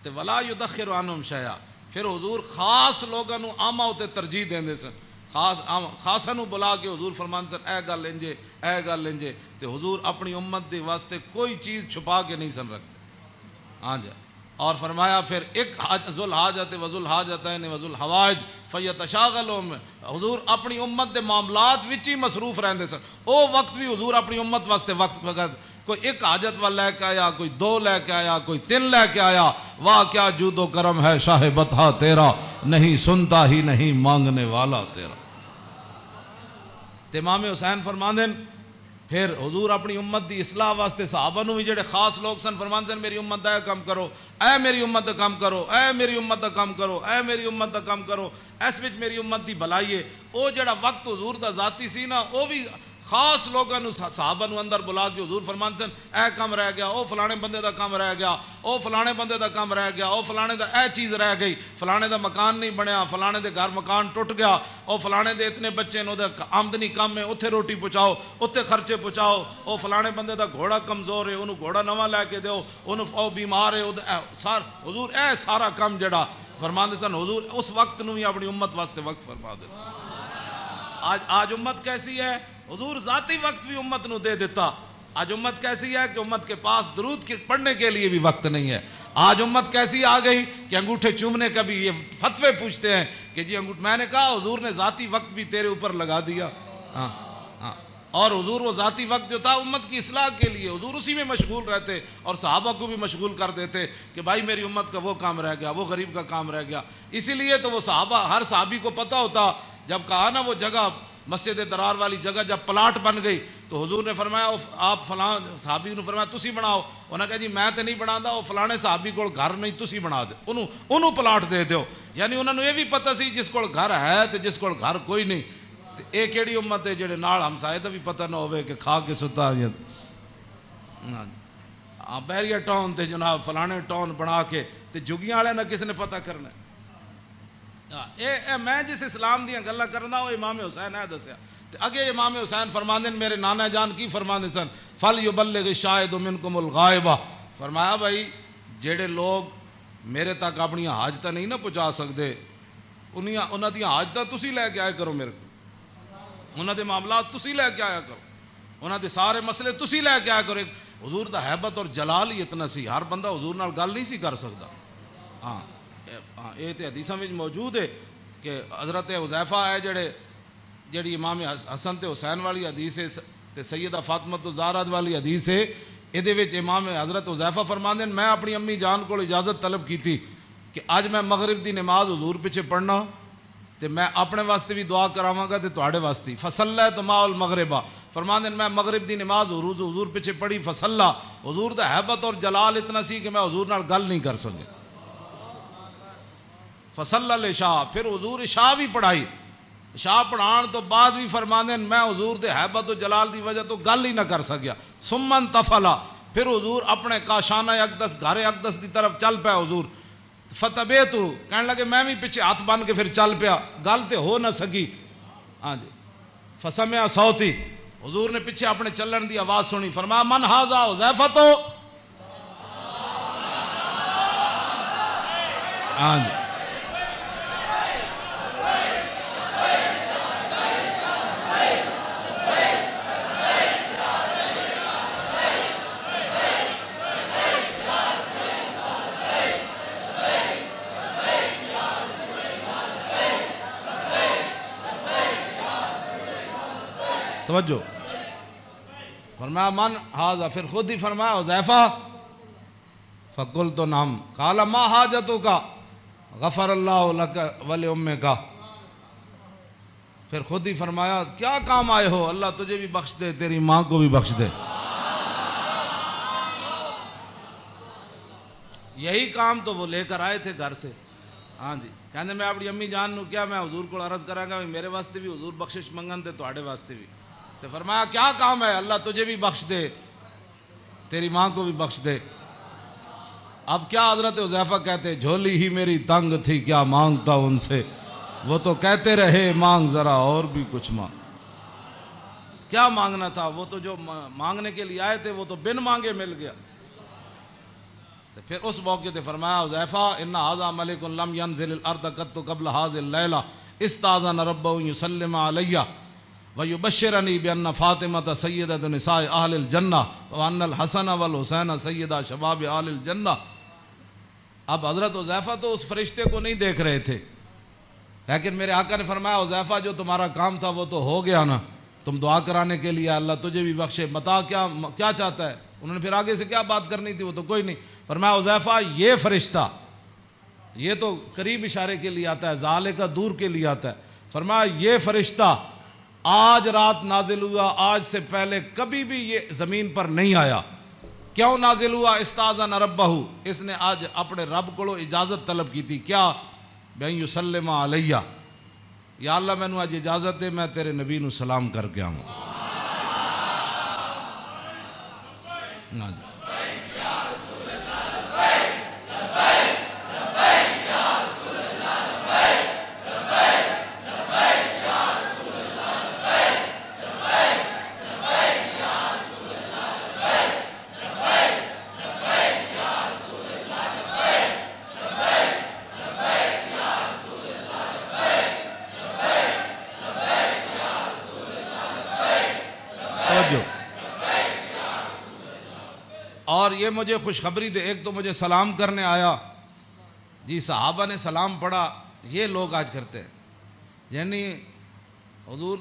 Speaker 1: تے ولا یدخر عنہم شیئا، پھر حضور خاص لوگاں نو عامہ تے ترجیح دیندے سن، خاصاں نو بلا کے حضور فرمان سن اے گل انجے اے گل انجے، تے حضور اپنی امت دے واسطے کوئی چیز چھپا کے نہیں سن رکھتے، ہاں جی اور فرمایا پھر ایک ذو الحاجت وذو الحاجتین وذو الحوائج فیتشاغلوا حضور اپنی امت دے معاملات وچ ہی مصروف رہندے سن. او وقت بھی حضور اپنی امت واسطے وقت وقت کوئی ایک حاجت والا لے کے آیا, کوئی دو لے کے آیا, کوئی تین لے کے آیا. واہ کیا جود و کرم ہے شاہ بطحا تیرا, نہیں سنتا ہی نہیں مانگنے والا تیرا. تے امام حسین فرماندے پھر حضور اپنی امت دی اصلاح واسطے صحابہ نو بھی جڑے خاص لوگ سن فرماندے سن میری امت دا یہ کام کرو, اے میری امت دا کام کرو, اے میری امت دا کام کرو, اے میری امت دا کام کرو. اس وچ میری امت دی بھلائی ہے. او جڑا وقت حضور دا ذاتی سی نا, او بھی خاص لوگوں نو صحابہ نو اندر بلا کے حضور فرماندے سن اے کام رہ گیا, او فلانے بندے دا کام رہ گیا, او فلانے بندے دا کام رہ گیا, او فلانے دا اے چیز رہ گئی, فلانے دا مکان نہیں بنیا, فلانے دے گھر مکان ٹوٹ گیا, او فلانے دے اتنے بچے نے, دا آمدنی کم ہے, اتھے روٹی پہنچاؤ, اتھے خرچے پہنچاؤ, او فلانے بندے دا گھوڑا کمزور ہے, انہوں گھوڑا نواں لے کے دیو, انہوں او بیمار ہے. حضور اے سارا کام جڑا فرماندے سن حضور اس وقت نو ہی اپنی امت واسطے وقت فرما دے. آج امت کیسی ہے؟ حضور ذاتی وقت بھی امت نو دے دیتا. آج امت کیسی ہے کہ امت کے پاس درود پڑھنے کے لیے بھی وقت نہیں ہے. آج امت کیسی آ گئی کہ انگوٹھے چومنے کا بھی یہ فتوے پوچھتے ہیں کہ جی میں نے کہا حضور نے ذاتی وقت بھی تیرے اوپر لگا دیا. اور حضور وہ ذاتی وقت جو تھا امت کی اصلاح کے لیے حضور اسی میں مشغول رہتے اور صحابہ کو بھی مشغول کر دیتے کہ بھائی میری امت کا وہ کام رہ گیا, وہ غریب کا کام رہ گیا. اسی لیے تو وہ صحابہ, ہر صحابی کو پتہ ہوتا جب کہا نا وہ جگہ مسجد درار والی جگہ جب پلاٹ بن گئی تو حضور نے فرمایا آپ فلاں صحابی نے فرمایا تسی بناؤ. انہوں نے کہا جی میں تو نہیں بنا, وہ فلانے صحابی کو گھر نہیں تسی بنا دے, انہوں پلاٹ دے دیو. یعنی انہوں نے یہ بھی پتہ سی جس کو گھر ہے تو جس کو گھر کوئی نہیں. یہ کیڑی امت ہے جڑے نال ہمسائے دا بھی پتہ نہ ہوئے کہ کھا کے ستا بیریا ٹاؤن تے جناب فلانے ٹاؤن بنا کے تے جگیاں والے نہ کس نے پتہ کرنا. میں جس اسلام دیاں گلاں کرنا وہ امام حسین ہے دسیا. اگے امام حسین فرماندے میرے نانا جان کی فرماندے سن فَلْيُبَلِّغِ الشَّاهِدُ مِنْكُمُ الْغَائِبَ. فرمایا بھائی جڑے لوگ میرے تک اپنی حاجتاں نہیں نہ پہنچا سکتے انہاں دی حاجتاں تسی لے کے آئے کرو, میرے کو انہاں دے معاملات تسی لے کے آیا کرو, انہاں دے سارے مسئلے تسی لے کے آیا کرو. حضور دا حیبت اور جلال ہی اتنا سی, ہر بندہ حضور نال گل نہیں سی کر سکتا. ہاں یہ تو حدیثاں میں موجود ہے کہ حضرت حذیفہ ہے جڑی امام حسن تے حسین والی حدیث ہے تے سیدہ فاطمہ الزہرا والی حدیث ہے. یہ وچ امام حضرت حذیفہ فرماندے ہیں میں اپنی امی جان کو اجازت طلب کی تھی کہ اج میں مغرب دی نماز حضور پیچھے پڑھنا تے میں اپنے واسطے بھی دعا کراواں گا تے تواڈے واسطے. فصلیت مع المغرب فرماندے ہیں میں مغرب دی نماز حضور پیچھے پڑھی. فصلا حضور دا حیبت اور جلال اتنا سی کہ میں حضور نال گل نہیں کر سکے. فصلی العشاء پھر حضور عشاء بھی پڑھائی. عشاء پڑھان تو بعد بھی فرماندے ہیں میں حضور دے حیبت و جلال دی وجہ تو گل ہی نہ کر سکیا. ثم انتفلا پھر حضور اپنے کاشانہ اقدس گھر اقدس دی طرف چل پیا. حضور فتبیتو کہنے لگے میں بھی پیچھے ہاتھ بن کے پھر چل پیا, گل تے ہو نہ سکی. ہاں جی فسمع صوتی حضور نے پیچھے اپنے چلن دی آواز سنی. فرمایا من ھذا حذیفہ تو ہاں جی توجہ. فرمایا من ھذا پھر خود ہی فرمایا حذیفہ. فقلت نعم قال ما حاجتک غفر اللہ لک ولأمک. پھر خود ہی فرمایا کیا کام آئے ہو, اللہ تجھے بھی بخش دے تیری ماں کو بھی بخش دے. یہی کام تو وہ لے کر آئے تھے گھر سے. ہاں جی کہنے میں اپنی امی جان نو کیا میں حضور کو عرض کراں گا میرے واسطے بھی حضور بخشش منگن تے تواڈے واسطے بھی. تو فرمایا کیا کام ہے, اللہ تجھے بھی بخش دے تیری ماں کو بھی بخش دے. اب کیا حضرت حذیفہ کہتے جھولی ہی میری تنگ تھی کیا مانگتا ان سے, وہ تو کہتے رہے مانگ ذرا اور بھی کچھ مانگ. کیا مانگنا تھا, وہ تو جو مانگنے کے لیے آئے تھے وہ تو بن مانگے مل گیا. تو پھر اس موقع تے فرمایا حذیفہ ان ھذا ملک لم ينزل الارض قط قبل هذه الليله استاذن ربه يسلم علي ويبشرني بان فاطمه سيده نساء اهل الجنه وان الحسن والحسين سيدا شباب اهل الجنه. اب حضرت حذیفہ تو اس فرشتے کو نہیں دیکھ رہے تھے، لیکن میرے آقا نے فرمایا حذیفہ جو تمہارا کام تھا وہ تو ہو گیا نا، تم دعا کرانے کے لیے اللہ تجھے بھی بخشے، بتا کیا چاہتا ہے؟ انہوں نے پھر آگے سے کیا بات کرنی تھی، وہ تو کوئی نہیں۔ فرمایا حذیفہ یہ فرشتہ، یہ تو قریب اشارے کے لیے آتا ہے، ذالک کا دور کے لیے آتا ہے، فرمایا یہ فرشتہ آج رات نازل ہوا، آج سے پہلے کبھی بھی یہ زمین پر نہیں آیا۔ کیوں نازل ہوا؟ استاذن ربہ، اس نے آج اپنے رب کو اجازت طلب کی تھی، کیا؟ بین یسلم علیہ، یا اللہ میں نے آج اجازت ہے میں تیرے نبی نو سلام کر کے آؤں۔ اور یہ مجھے خوشخبری دے، ایک تو مجھے سلام کرنے آیا، جی صحابہ نے سلام پڑھا، یہ لوگ آج کرتے ہیں، یعنی حضور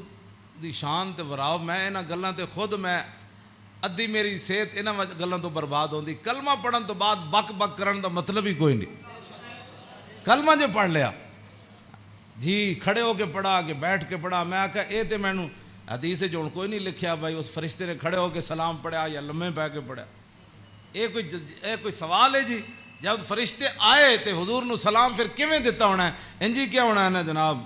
Speaker 1: دی شان تے وراو، میں انہاں گلاں تے خود میں ادھی میری صحت انہاں گلاں تو برباد ہوندی۔ کلمہ پڑھن تو بعد بک بک کرن دا مطلب ہی کوئی نہیں، کلمہ جو پڑھ لیا جی کھڑے ہو کے پڑھا کہ بیٹھ کے پڑھا، میں آکھا اے تے مینوں حدیث جو کوئی نہیں لکھیا بھائی اس فرشتے نے کھڑے ہو کے سلام پڑھا یا لمحے پہ کے پڑھا، یہ کوئی سوال ہے جی؟ جب فرشتے آئے تے حضور نو سلام پھر کیویں دیتا ہونا ہے؟ انجی کیا ہونا ہے نا جناب؟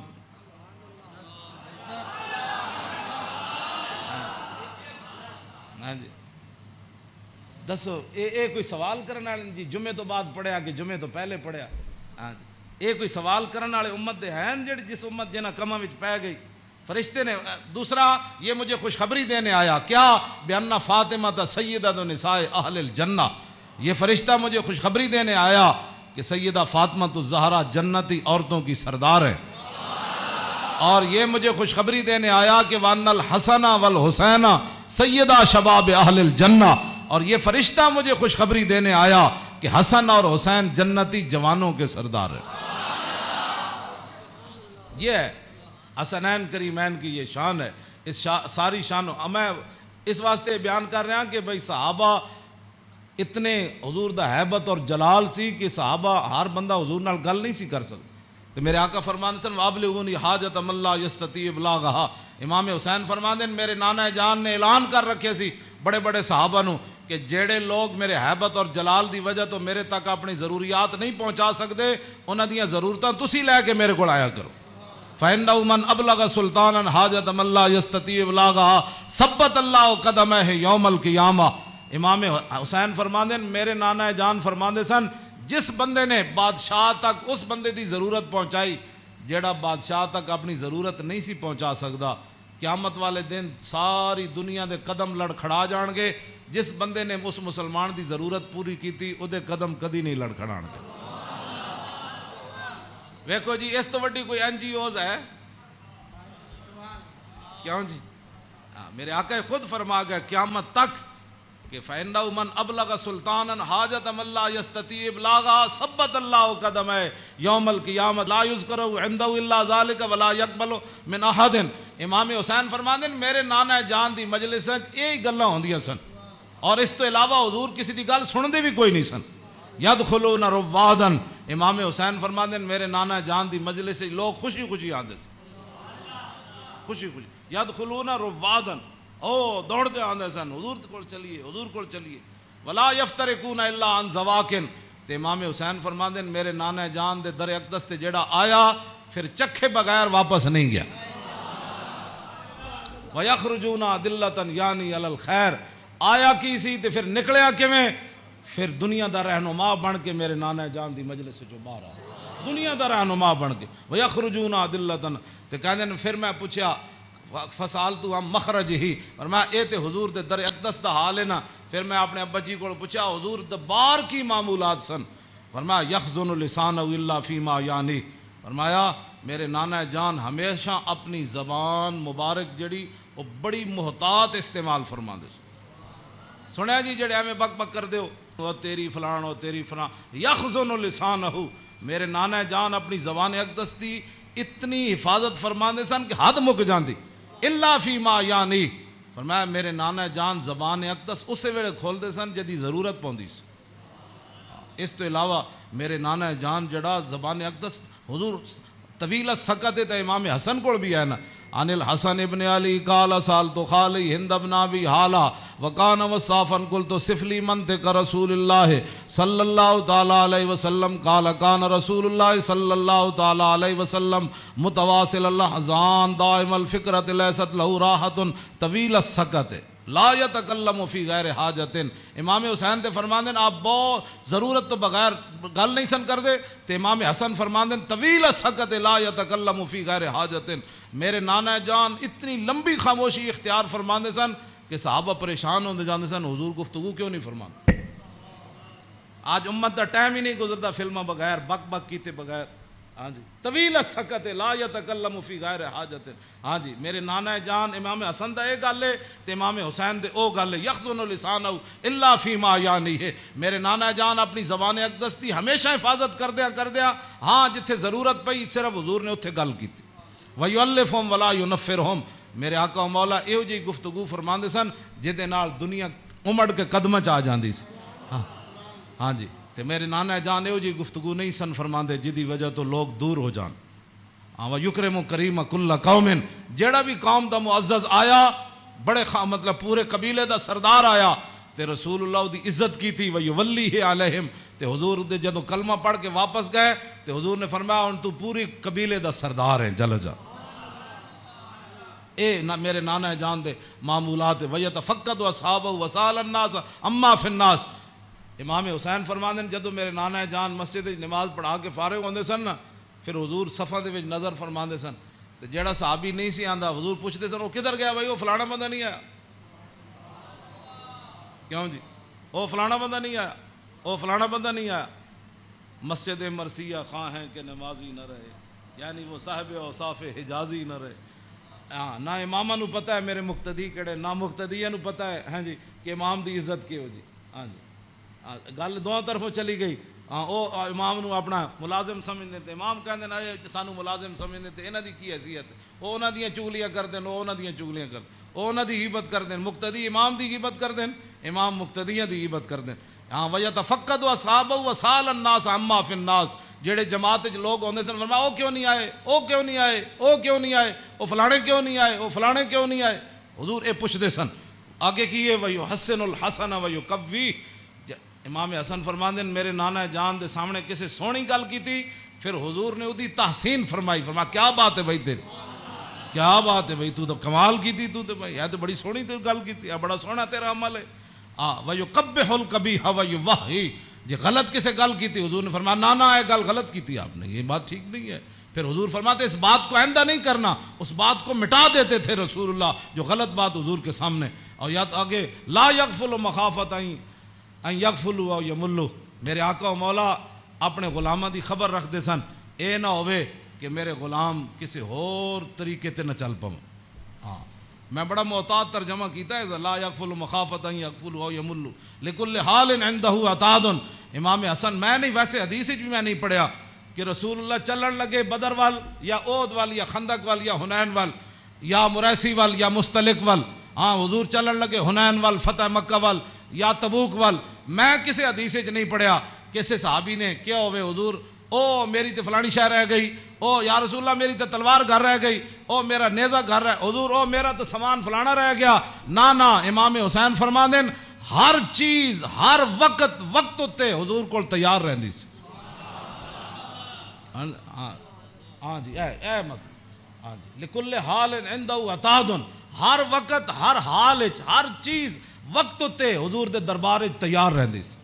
Speaker 1: ہاں جی دسو، اے کوئی سوال کرنے والے جی جمعے تو بعد پڑھیا کہ جمعے تو پہلے پڑھیا؟ ہاں جی اے کوئی سوال کرنے والے امت دے ہیں جڑی جس امت جنہاں کماں وچ پہ گئی؟ فرشتے نے دوسرا یہ مجھے خوشخبری دینے آیا، کیا؟ بِأَنَّ فاطمہ سیدۃ نساء اہل الجنہ، یہ فرشتہ مجھے خوشخبری دینے آیا کہ سیدہ فاطمہ الزہرا جنتی عورتوں کی سردار ہے، اور یہ مجھے خوشخبری دینے آیا کہ وَأَنَّ الْحَسَنَ وَالْحُسَيْنَ سیدہ شباب اہل الجنہ، اور یہ فرشتہ مجھے خوشخبری دینے آیا کہ حسن اور حسین جنتی جوانوں کے سردار ہے۔ یہ ہے حسنین کریمین کی یہ شان ہے، اس ساری شان میں اس واسطے بیان کر رہا ہوں کہ بھئی صحابہ اتنے حضور دا حیبت اور جلال سی کہ صحابہ ہر بندہ حضور نال گل نہیں سی کر سکتا، تو میرے آقا فرماندے سن وَأَبْلِغُونِی حَاجَةَ مَن لَا يَسْتَطِيعُ إِبْلَاغَهَا، امام حسین فرماندے میرے نانا جان نے اعلان کر رکھے سی بڑے بڑے صحابہ نو کہ جیڑے لوگ میرے حیبت اور جلال دی وجہ تو میرے تک اپنی ضروریات نہیں پہنچا سکتے، انہاں دیاں ضرورتاں تسی لے کے میرے کو آیا کرو۔ فَإِنَّهُ مَنْ أَبْلَغَ سُلْطَانًا حَاجَةَ مَن لَا يَسْتَطِيعُ إِبْلَاغَهَا ثَبَّتَ اللَّهُ قَدَمَيْهِ يَوْمَ الْقِيَامَةِ۔ امام حسین فرماندے میرے نانا جان فرماندے سن جس بندے نے بادشاہ تک اس بندے دی ضرورت پہنچائی جیڑا بادشاہ تک اپنی ضرورت نہیں سی پہنچا سکتا، قیامت والے دن ساری دنیا دے قدم لڑکھڑا جان گے، جس بندے نے اس مسلمان دی ضرورت پوری کی تھی او دے قدم کدی نہیں لڑکھڑان گے۔ ویکھو جی اس تو وڈی کوئی این جی اوز ہے کیوں جی؟ میرے آقا خود فرما گیا قیامت تک کہ فَإِنَّهُ مَنْ أَبْلَغَ سُلْطَانًا حَاجَةَ مَن لَا يَسْتَطِيعُ إِبْلَاغَهَا ثَبَّتَ اللَّهُ قَدَمَيْهِ يَوْمَ الْقِيَامَةِ لَا يُذْكَرُ عِندَهُ إِلَّا ذَلِكَ وَلَا يَقْبَلُ مِنْ أَحَدٍ۔ امام حسین فرماندے میرے نانا جان دی مجلس وچ یہی گلاں ہوندیاں سن، اور اس تو علاوہ حضور کسی دی گل سندے بھی کوئی نہیں سن۔ یدخلون روادن، امام حسین فرماندے میرے نانا جان دی مجلس سے لوگ خوشی خوشی آندے سن، خوشی خوشی یدخلون روادن، او دوڑتے آندے سن حضور کول چلیے، حضور کول چلیے۔ ولا یفترقون الا عن زواکن، تے امام حسین فرماندے میرے نانا جان دے در اقدس تے جیڑا آیا پھر چکھے بغیر واپس نہیں گیا۔ وَيَخْرُجُونَ عَدِلَّةً یعنی علی الخیر، آیا کی سی تے پھر نکلیا کیویں؟ پھر دنیا دا رہنما بن کے میرے نانا جان دی مجلس سے جو باہر آیا، دنیا دا رہنما بن کے۔ وَيَخْرُجُونَ عَدِلَّةً، تے کہندے پھر میں پوچھا فَسَأَلْتُ عَن مَخْرَجِهِ، اور میں اے تے حضور دے در اقدس دا حال ہے نا، پھر میں اپنے ابا جی کو پوچھا حضور دبار کی معمولات سن، فرمایا یخزن لسانہ الا فیما یعنی، فرمایا میرے نانا جان ہمیشہ اپنی زبان مبارک جڑی وہ بڑی محتاط استعمال فرما دے سن، سنیا جی جڑے ایویں بک بک کر دیو وہ تیری فلان وہ تیری فلان یخزن لسانہ، میرے نانا جان اپنی زبان اقدس دی اتنی حفاظت فرماندے سن کہ حد مک جاندی، الا فیما یعنی، فرمایا میرے نانا جان زبان اقدس اسے ویلے کھول دے سن جدی ضرورت پوندی سی۔ اس تو علاوہ میرے نانا جان جڑا زبان اقدس حضور طویل سکت تے امام حسن کو بھی ہے نا، عن الحسن ابن علی قال سالت خالی ہند ابن ابی حالا وکان وصافا قلت صف لی منطق رسول اللہ صلی اللہ تعالی علیہ وسلم قال کان رسول اللہ صلی اللہ تعالی علیہ وسلم متواصل الاحزان دائم الفکرۃ لیست له راحت طویل السکت لا یتکلم فی غیر حاجت۔ امام حسین تے فرماندے آپ بہت ضرورت تو بغیر گل نہیں سن کر دے، تے امام حسن فرماندے طویل السکت لا یتکلم فی غیر حاجت، میرے نانا جان اتنی لمبی خاموشی اختیار فرماندے سن کہ صحابہ پریشان ہوندے جاندے سن حضور گفتگو کیوں نہیں فرماندے۔ آج امت دا ٹائم ہی نہیں گزرتا فلموں بغیر بک بک کیتے بغیر، ہاں جی طویل السکت لا یتکلم فی غیر حاجت۔ ہاں جی میرے نانا جان امام حسن دا اے گل ہے تے امام حسین دے او گل ہے، یخزن لسانہ الا فیما یعنی ہے، میرے نانا جان اپنی زبان اقدس دی ہمیشہ حفاظت کر دیا، ہاں جتھے ضرورت پئی صرف حضور نے اتھے گل کیتی۔ وَيُؤَلِّفُهُمْ وَلَا يُنَفِّرُهُمْ، میرے آقا و مولا ایو جی گفتگو فرماندے سن جدے نال دنیا امڑ کے قدمہ چ آ جاندی سی۔ ہاں جی تے میرے نانا جان ایو جی گفتگو نہیں سن فرماندے جدی وجہ تو لوگ دور ہو جان۔ وَيُكْرِمُ كَرِيمَ كُلَّ قَوْمٍ، جیڑا بھی قوم دا معزز آیا بڑے مطلب پورے قبیلے دا سردار آیا تے رسول اللہ دی عزت کی تھی، وَيُوَلِّهِ عَلَيْهِمْ، تے حضور دے جدو کلمہ پڑھ کے واپس گئے تے حضور نے فرمایا ان تو پوری قبیلے دا سردار ہیں، چل جا۔ اے میرے نانا جان دے معمولات وَيَتَفَقَّدُ أَصْحَابَهُ وَسَأَلَ النَّاسَ عَمَّا فِي النَّاسِ۔ امام حسین فرماندے جدو میرے نانا جان مسجد نماز پڑھا کے فارغ ہوندے سن نا، پھر حضور صفحہ دے وچ نظر فرماندے سن تے جیڑا صحابی نہیں سی آندا حضور پوچھتے سن وہ کدھر گیا بھائی، وہ فلانا بندہ نہیں آیا، کیوں جی وہ فلانا بندہ نہیں آیا، وہ فلانا بندہ نہیں آیا۔ مسجد مرثیہ خواہ ہیں کہ نمازی نہ رہے، یعنی وہ صاحب اوصاف حجازی نہ رہے۔ ہاں نہ امامہ نو پتہ ہے میرے مقتدی کیڑے، نہ مقتدیہ نو پتہ ہے ہاں جی کہ امام دی عزت کی ہو جی۔ ہاں جی گل دونوں طرفوں چلی گئی۔ ہاں او امام نو اپنا ملازم سمجھتے تھے، امام کہندے نا سانو ملازم سمجھتے تھے، انہاں دی کی حیثیت ہے، وہ انہاں دیاں چگلیاں کر دین، وہ انہاں دیاں چگلیاں کر دین، وہ انہاں دی غیبت کر دین، مقتدی امام دی غیبت کر دین، امام مقتدیاں دی غیبت کر دین۔ ہاں وَيَتَفَقَّدُ أَصْحَابَهُ وَسَأَلَ النَّاسَ عَمَّا فِي النَّاسِ، جڑے جماعت وچ لوگ ہوندے سن فرمایا او کیوں نہیں آئے، او کیوں نہیں آئے، او کیوں نہیں آئے، او فلانے کیوں نہیں آئے، او فلانے کیوں نہیں آئے، حضور اے پوچھدے سن۔ آگے کیے وَيُحَسِّنُ الْحَسَنَ وَيُقَوِّيهِ، امام حسن فرماندے میرے نانا جان دے سامنے کسی سونی گل کی تھی، پھر حضور نے اودی تحسین فرمائی، فرمایا کیا بات ہے بھائی تیری، کیا بات ہے بھائی، تو کمال کی تھی، تو بھائی یہ تو بڑی سونی تو گل کی تھی، بڑا سونا تیرا عمل ہے۔ وَيُقَبِّحُ الْقَبِيحَ وَيُوَحِّي، جی غلط کسے گل کی تھی، حضور نے فرمایا نانا ہے گل غلط کی تھی آپ نے، یہ بات ٹھیک نہیں ہے۔ پھر حضور فرماتے اس بات کو آئندہ نہیں کرنا، اس بات کو مٹا دیتے تھے رسول اللہ جو غلط بات حضور کے سامنے۔ اور یاد آگے لا یغفل مخافت ان یغفلوا او یملوا، میرے آقا و مولا اپنے غلاماں دی خبر رکھ دے سن، اے نہ ہوئے کہ میرے غلام کسی اور طریقے تے نہ چل پاؤں۔ ہاں میں بڑا محتاط ترجمہ کیتا ہے لا یغفل مخافت ان یغفلوا او یملوا لکل حال عنده عتاد۔ امام حسن میں نہیں، ویسے حدیث بھی میں نہیں پڑھیا کہ رسول اللہ چلن لگے بدر وال یا احد وال یا خندق وال یا حنین وال یا مریسی وال یا مستلق وال، ہاں حضور چلن لگے حنین وال فتح مکہ وال یا تبوک وال، میں کسی حدیث وچ نہیں پڑھیا کسی صحابی نے کیا ہوئے حضور او میری تے فلانی شے رہ گئی، او یا رسول اللہ میری تے تلوار گھر رہ گئی، او میرا نیزہ گھر رہ، حضور او میرا تو سامان فلانا رہ گیا، نا امام حسین فرما دین ہر چیز ہر وقت وقت اتے حضور کو تیار رہندی سی۔ ہاں جی اے مت ہاں جی لکل حال عنده عتاد، ہر وقت ہر حال وچ ہر چیز وقت اتے حضور دے دربار وچ تیار رہندی سی۔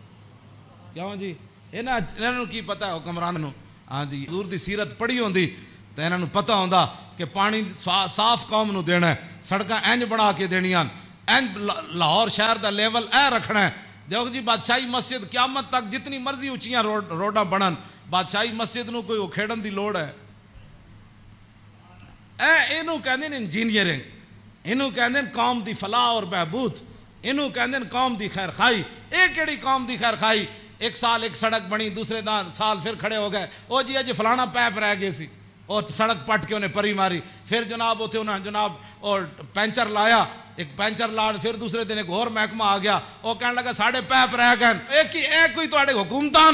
Speaker 1: کیوں جی انہاں نوں کی پتہ ہے حکمران نوں، ہاں جی حضور دی سیرت پڑھی ہوندی تے انہاں نوں پتہ ہوندا کہ پانی صاف قوم نوں دینا ہے، سڑکاں انج بنا کے دینیاں، انج لاہور شہر دا لیول اے رکھنا ہے۔ دیکھو جی بادشاہی مسجد قیامت تک جتنی مرضی اونچیاں روڈاں بنن، بادشاہی مسجد نوں کوئی کھیڑن دی لوڑ ہے؟ اینوں کہندے انجینئرنگ، اینوں کہندے قوم دی فلاح اور بہبود، ਇਹਨੂੰ ਕਹਿੰਦੇ ਨੇ ਕੌਮ ਦੀ ਖੈਰ ਖਾਈ। ਇਹ ਕਿਹੜੀ ਕੌਮ ਦੀ ਖੈਰ ਖਾਈ? ਇੱਕ ਸਾਲ ਇੱਕ ਸੜਕ ਬਣੀ, ਦੂਸਰੇ ਸਾਲ ਫਿਰ ਖੜੇ ਹੋ ਗਏ, ਉਹ ਜੀ ਅਜ ਫਲਾਣਾ ਪੈਪ ਰਹਿ ਗਏ ਸੀ, ਉਹ ਸੜਕ ਪੱਟ ਕੇ ਉਹਨੇ ਪਰੀ ਮਾਰੀ। ਫਿਰ ਜਨਾਬ ਉੱਥੇ ਉਹਨਾਂ ਜਨਾਬ ਉਹ ਪੈਂਚਰ ਲਾਇਆ, ਇੱਕ ਪੈਂਚਰ ਲਾਣ, ਫਿਰ ਦੂਸਰੇ ਦਿਨ ਇੱਕ ਹੋਰ ਮਹਿਕਮਾ ਆ ਗਿਆ, ਉਹ ਕਹਿਣ ਲੱਗਾ ਸਾਡੇ ਪੈਪ ਰਹਿ ਗਏ। ਇਹ ਕੋਈ ਤੁਹਾਡੇ ਹੁਕੂਮਤਾਂ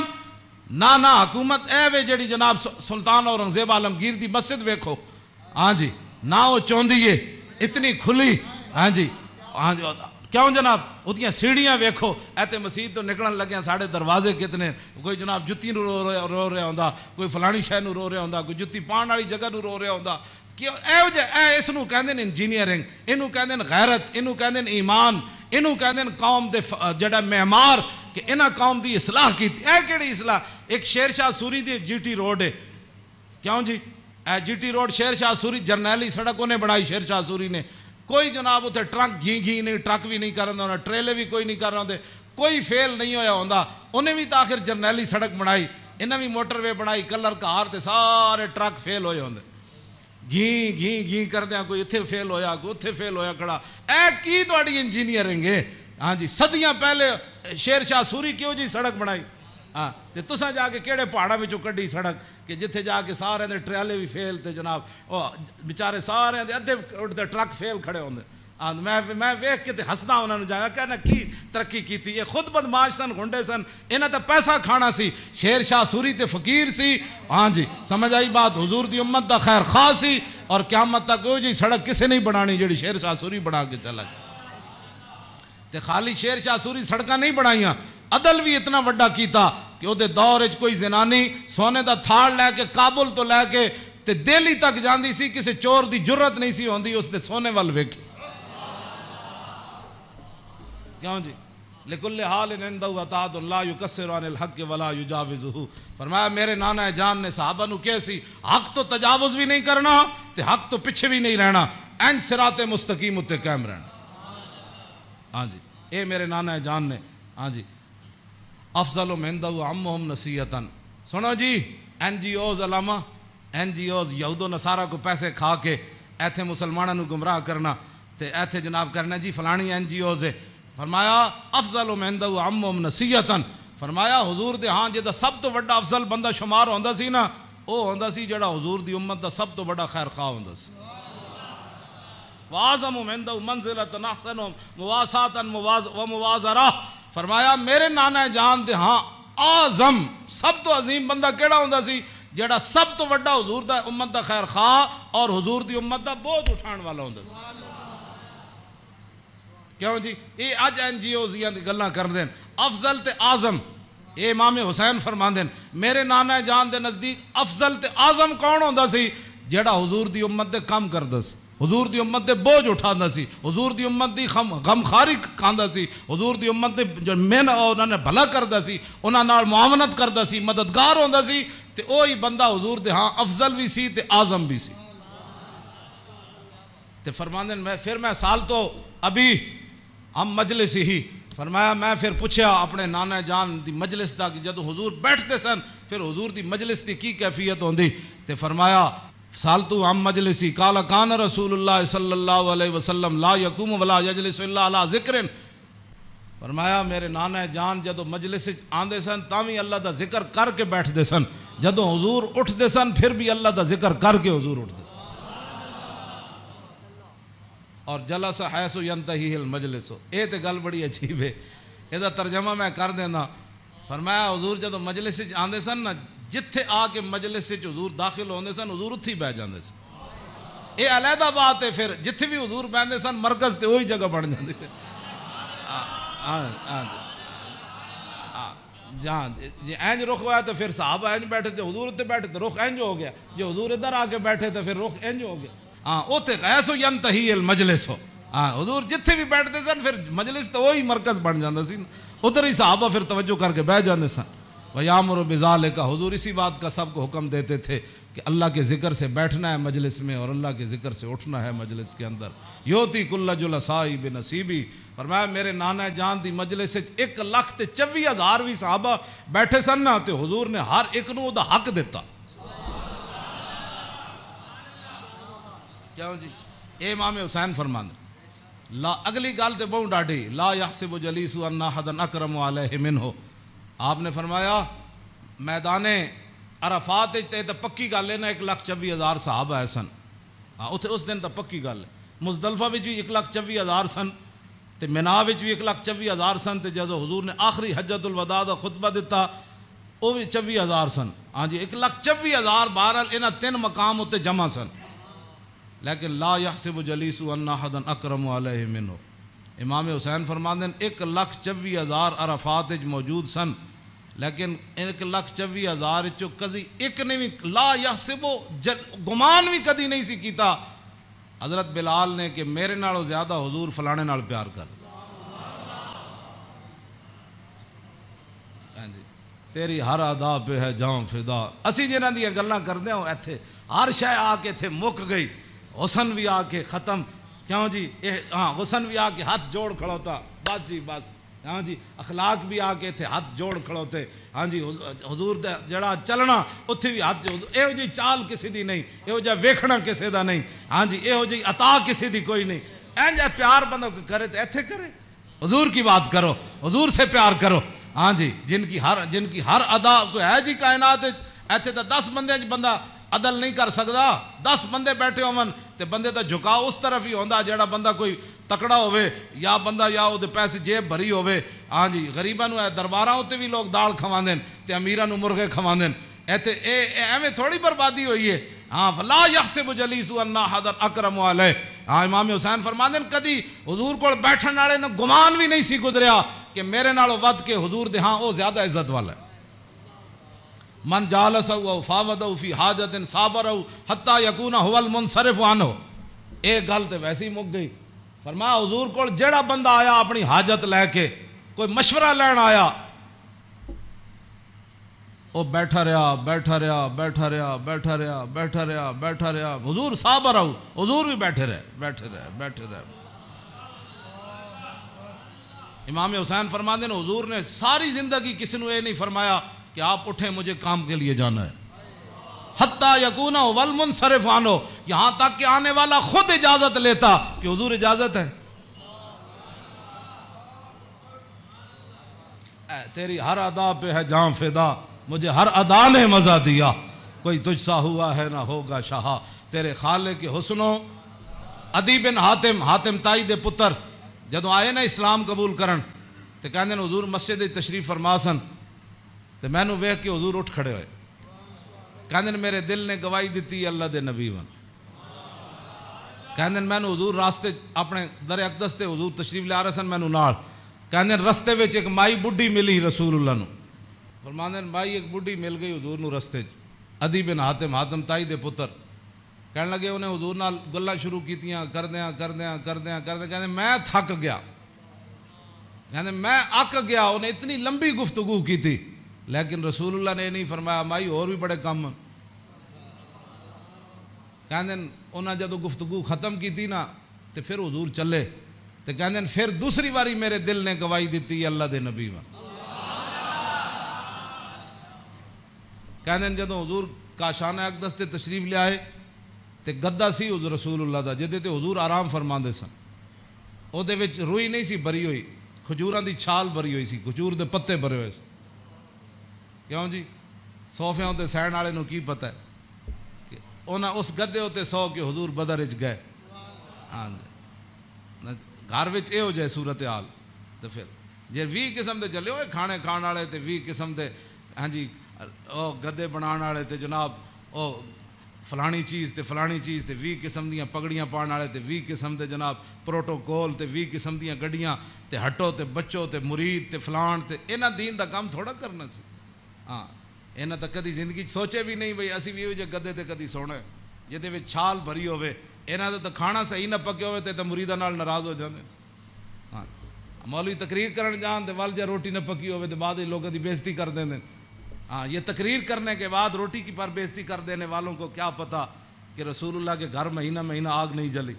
Speaker 1: ਨਾ ਹਕੂਮਤ ਇਹ ਵੇ ਜਿਹੜੀ ਜਨਾਬ ਸੁਲਤਾਨ ਔਰੰਗਜ਼ੇਬ ਆਲਮਗੀਰ ਦੀ ਮਸਜਿਦ ਵੇਖੋ, ہاں جی نہ وہ چاہتی ہے اتنی کھلی، ہاں جی کیوں جناب اتنی سیڑھیاں ویکھو، ایتے مسجد تو نکلن لگے ساڑھے دروازے کتنے، کوئی جناب جتی نو رو رہا ہوندا، کوئی فلانی شے نو رو رہا ہوندا، کوئی جتی پان والی جگہ نو رو رہا ہوندا۔ کیوں اس نو کہندے نے انجینئرنگ، اینو کہندے نے غیرت، اینو کہندے نے ایمان، اینو کہندے نے قوم دے جڑا معمار کہ انہاں قوم دی اصلاح کیتی۔ اے کیڑی اصلاح؟ ایک شیر شاہ سوری دی جی ٹی روڈ ہے، کیوں جی جی ٹی روڈ شیر شاہ سوری جرنیلی سڑک انہیں بنائی شیر شاہ سوری نے، کوئی جناب اتنے ٹرک گھی نہیں، ٹرک بھی نہیں کر رہا ہونا، ٹریلے بھی کوئی نہیں کر رہا ہوندے، کوئی فیل نہیں ہویا ہوندا۔ انہیں بھی تاخر جرنیلی سڑک بنائی، انہیں بھی موٹر وے بنائی، کلر کار تے سارے ٹرک فیل ہوئے ہوندے، گھی کر دیا، کوئی اتھے فیل ہویا، کوئی اتھے فیل ہویا کھڑا۔ اے کی تواڈی انجینئرنگ ہے؟ ہاں جی صدیاں پہلے شیر شاہ سوری کیوں جی سڑک بنائی؟ ہاں تے تساں جا کے کیڑے پہاڑاں وچوں کڈی سڑک کہ جتھے جا کے سارے دے ٹریلے بھی فیل تے جناب او بیچارے سارے دے ادھے اٹھتے ٹرک فیل کھڑے ہوندے۔ میں ویکھ کے تے ہسدا انہاں نوں جایا کہنا کی ترقی کیتی، یہ خود بدماش سن، گھنڈے سن، انہاں تے پیسہ کھانا سی۔ شیر شاہ سوری تے فقیر سی، ہاں جی سمجھ آئی بات، حضور دی امت دا خیر خواہ سی، اور قیامت تک او جی سڑک کسے نہیں بنانی جڑی شیر شاہ سوری بنا کے چلا گیا۔ تے خالی شیر شاہ سوری سڑکاں نہیں بنائیاں، عدل بھی اتنا وڈا کیتا کہ وہ دور اچ کوئی زنانی سونے دا تھاڑ لے کے کابل تو لے کے تے دہلی تک جاندی سی، کسی چور دی جرت نہیں سی ہوندی اس دے سونے وال ویکھ۔ کیوں جی لکل حال عندہ عطاء لا یکسر عن الحق ولا یجاوزہ۔ فرمایا میرے نانا جان نے صحابہ نو کہے سی حق تو تجاوز بھی نہیں کرنا تے حق تو پیچھے بھی نہیں رہنا، این صراط مستقیم اتے قائم رہنا۔ ہاں جی اے میرے نانا جان نے، ہاں جی افضل عندہ عمہم نصیحتاً۔ سنو جی این جی اوز علامہ، این جی اوز یہود و نصارہ کو پیسے کھا کے ایتھے مسلمانوں نو گمراہ کرنا تے ایتھے جناب کرنا جی فلانی این جی اوز ہے۔ فرمایا افضل عندہ عمہم نصیحتاً، فرمایا حضور دے ہاں جدا سب تو بڑا افضل بندہ شمار ہوندا سی نا، او ہوندا سی جڑا حضور دی امت دا سب تو بڑا خیر خواہ ہوندا سی۔ وَعَظَمُ عِنْدَهُ مَنْزِلَةً أَحْسَنُهُمْ مُوَاسَاةً وَمُوَازَرَةً۔ فرمایا میرے نانا جان دے ہاں اعظم سب تو عظیم بندہ کیڑا ہوندا سی جڑا سب تو وڈا حضور دا امت دا خیر خواہ اور حضور دی امت دا بوجھ اٹھان والا ہوندا سی۔ کیوں جی یہ اج این جی اوز دی گلاں کر دین افضل تے اعظم، اے امام حسین فرماندے میرے نانا جان دے نزدیک افضل تے اعظم کون ہوندا سی جڑا حضور دی امت دے کام کردا سی، حضور دی امت دے بوجھ اٹھاندا سی، حضور دی امت دی غمخاری کھاندا سی، حضور دی امت دے جو مین انہاں نے بھلا کردا سی، انہاں نال معاونت کردا سی، مددگار ہوندا سی، تے اوہی بندہ حضور دے ہاں افضل بھی سی تے اعظم بھی سی۔ تے فرماندے پھر میں سال تو ابھی ہم مجلس ہی، فرمایا میں پھر پوچھا اپنے نانا جان دی مجلس دا کہ جدو حضور بیٹھتے سن پھر حضور دی مجلس دی کی کیفیت ہوندی، تے فرمایا سالتو ہم مجلسی قال کان رسول اللہ صلی اللہ علیہ وسلم لا یقوم ولا یجلس الا علی ذکر۔ فرمایا میرے نانا جان جدو مجلس آندے سن تاوی اللہ دا ذکر کر کے بیٹھتے سن، جدو حضور اٹھتے سن پھر بھی اللہ دا ذکر کر کے حضور اٹھتے۔ اور جلس حیث ینتہی المجلس، اے تے گل بڑی عجیب ہے، اے دا ترجمہ میں کر دینا۔ فرمایا حضور جدو مجلس آندے سن نا جتھے آ کے مجلس سے حضور داخل ہوندے سن حضور اتھی بیٹھ جاندے سن۔ اے علیحدہ بات ہے، پھر جتھے بھی حضور بیٹھتے سن مرکز تے وہی جگہ بن جاندی سی۔ جہاں جی اینج رخ ہوا تو پھر صحابہ اینج بیٹھے تھے، حضور اتنے بیٹھے تو رخ اینج ہو گیا، جو حضور ادھر آ کے بیٹھے تھے پھر رخ اینج ہو گیا۔ اوتے غیث ینتہی المجلس ہو، حضور جتھے بھی بیٹھتے سن پھر مجلس تو وہی مرکز بن جاندہ سی، ادھر ہی صحابہ پھر توجہ کر کے بیٹھ جاندے سن۔ وَيَامُرُ بِذَلِكَ، حضور اسی بات کا سب کو حکم دیتے تھے کہ اللہ کے ذکر سے بیٹھنا ہے مجلس میں اور اللہ کے ذکر سے اٹھنا ہے مجلس کے اندر۔ یوتی کل جلسائی بنصیبی، فرمایا میرے نانا جان دی مجلس 1,24,000 بھی صحابہ بیٹھے سن نا تے حضور نے ہر ایک نو دا حق دیتا۔ کیوں جی اے امام حسین فرماندے لا اگلی گل تے بہت ڈاڈی، لا یحسب جلیس ان احدا اکرم علیہ منہ. آپ نے فرمایا میدان عرفات تے تے پکی گل ہے نا 1,24,000 صحابہ آئے سن. ہاں اتنے اس دن تو پکی گل ہے. مزدلفہ وچ بھی 1,24,000 سن تے مینا وچ بھی 1,24,000 سن تے جدو حضور نے آخری حجت الوداع دا خطبہ دیتا وہ بھی 24,000 سن. ہاں جی 1,24,000 بہرحال انہاں 3 مقام اتنے جمع سن. لیکن لا یحسب جلیس ان احدا اکرم علیہ منہ. امام حسین فرماندے ہیں 1,24,000 عرفات وچ موجود سن لیکن 1,24,000 چو کدی ایک نے بھی لا یحسب گمان بھی کدی نہیں سی کیتا حضرت بلال نے کہ میرے نالوں زیادہ حضور فلانے نال پیار کر. تیری ہر ادا پہ ہے جاں فدا. اسی جنہاں دی گلاں کردے ہوں ایتھے ہر شے آ کے ایتھے مک گئی. حسن بھی آ کے ختم. کیوں جی ہاں حسن بھی آ کے ہاتھ جوڑ کھڑوتا بس جی بس. ہاں جی اخلاق بھی آ کے اتنے ہاتھ جوڑ کھڑوتے. ہاں جی حضور دا جڑا چلنا اتنے بھی ہاتھ جوڑ. یہو جی چال کسی دی نہیں، یہو جا ویکھنا کسی دا نہیں. ہاں جی یہو جی عطا کسی دی کوئی نہیں. این جا پیار بندہ کرے تو ایتھے کرے. حضور کی بات کرو، حضور سے پیار کرو. ہاں جی جن کی ہر ادا کوئی ہے جی کائنات ایتھے تو 10 بندے بندہ عدل نہیں کر سکتا. 10 بندے بیٹھے ہون تے بندے دا جھکاؤ اس طرف ہی ہوندا جیڑا بندہ کوئی تکڑا ہوئے یا بندہ یا وہ پیسے جیب بھری ہوئے. ہاں جی غریباں نو درباراں تے بھی لوگ دال کھواندے تے امیراں نو مرغے کھواندے. ایتھے ایویں تھوڑی بربادی ہوئی ہے. ہاں فلا یحسب جلیس ان احدا اکرم علیہ. ہاں امام حسین فرماندے کدی حضور کول بیٹھن والے نو گمان بھی نہیں سی گزریا کہ میرے نالوں ود کے حضور دے ہاں او زیادہ عزت والا ہے. من جالسہ و فاوضہ فی حاجت صابرہ حتی یکون هو المنصرف عنہ. ایک گل تے ویسے ہی مک گئی. فرمایا حضور کول جیڑا بندہ آیا اپنی حاجت لے کے کوئی مشورہ لین آیا وہ بیٹھا رہا بیٹھا رہا بیٹھا رہا بیٹھا رہا بیٹھا رہا بیٹھا رہا. حضور صابر رہو، حضور بھی بیٹھے رہے بیٹھے رہے بیٹھے رہے. امام حسین فرماندے ہیں حضور نے ساری زندگی کسی نے یہ نہیں فرمایا کہ آپ اٹھیں مجھے کام کے لیے جانا ہے. حتیٰ یکون والمنصرف عنہ، یہاں تک کہ آنے والا خود اجازت لیتا کہ حضور اجازت ہے. تیری ہر ادا پہ ہے جاں فدا، مجھے ہر ادا نے مزہ دیا. کوئی تجھ سا ہوا ہے نہ ہوگا شاہ. تیرے خالق کے حسنوں. عدی بن حاتم تائی دے پتر جدو آئے نا اسلام قبول کرن تے کہندے نے حضور مسجد تشریف فرما سن تے میں نو ویکھ کے حضور اٹھ کھڑے ہوئے. کہندے نے میرے دل نے گواہی دیتی اللہ دے نبی ون. کہندے میں نو حضور راستے اپنے در اقدس تے حضور تشریف لے آ رہے سن میں نو نال. کہندے رستے وچ ایک مائی بڈھی ملی رسول اللہ نو. فرماندے مائی ایک بڈھی مل گئی حضور نو رستے چ. عدی بن حاتم تائی دے پتر کہنے لگے انہیں حضور نال گلاں شروع کیتیاں کردیاں کہندے میں تھک گیا. کہندے میں اک گیا. انہیں اتنی لمبی گفتگو کی تھی لیکن رسول اللہ نے یہ نہیں فرمایا مائی اور بھی بڑے کم. کہندے انہاں جدو گفتگو ختم کی تھی نا تے پھر حضور چلے تے کہندے پھر دوسری باری میرے دل نے گواہی دیتی اللہ دے نبی ون. کہندے جدو حضور کاشان اقدس تے تشریف لے آئے تے گدا سی حضور رسول اللہ دا جدے تے حضور آرام فرماندے سن. او دے وچ روئی نہیں سی بری ہوئی، کھجوراں دی چھال بری ہوئی سی، کھجور دے پتے بھرے ہوئے سی. کیوں جی صوفیاں تے سہن والے نو کی پتہ ہے کہ انہاں اس گدے تے سو کے حضور بدر وچ گئے. ہاں گھر وچ اے ہو جائے صورتحال تے پھر جے 20 قسم دے چلے ہوئے کھانے کھان والے تے 20 قسم دے ہاں جی او گدے بنان والے تے جناب او فلانی چیز تے فلانی چیز تے 20 قسم دیاں پگڑیاں پان والے تے 20 قسم دے جناب پروٹوکول تے 20 قسم دیاں گڈیاں تے ہٹو تے بچو تے مرید تے فلان تے انہاں دین دا کام تھوڑا کرنا سی. ہاں انہاں تا کدی زندگی سوچے بھی نہیں بھئی اسی بھی جے گدے تے کدی سونا ہے جہدے وچ چھال بھری ہوے. انہاں دا تے کھانا صحیح نہ پکے ہوے تے مریداں نال ناراض ہو جاندے. ہاں مولوی تقریر کرن جان تے ول جے روٹی نہ پکی ہوے تے بعد لوگوں دی بے عزتی کر دیندے. ہاں یہ تقریر کرنے کے بعد روٹی کی پر بے عزتی کر دینے والوں کو کیا پتہ کہ رسول اللہ کے گھر مہینہ آگ نہیں جلی.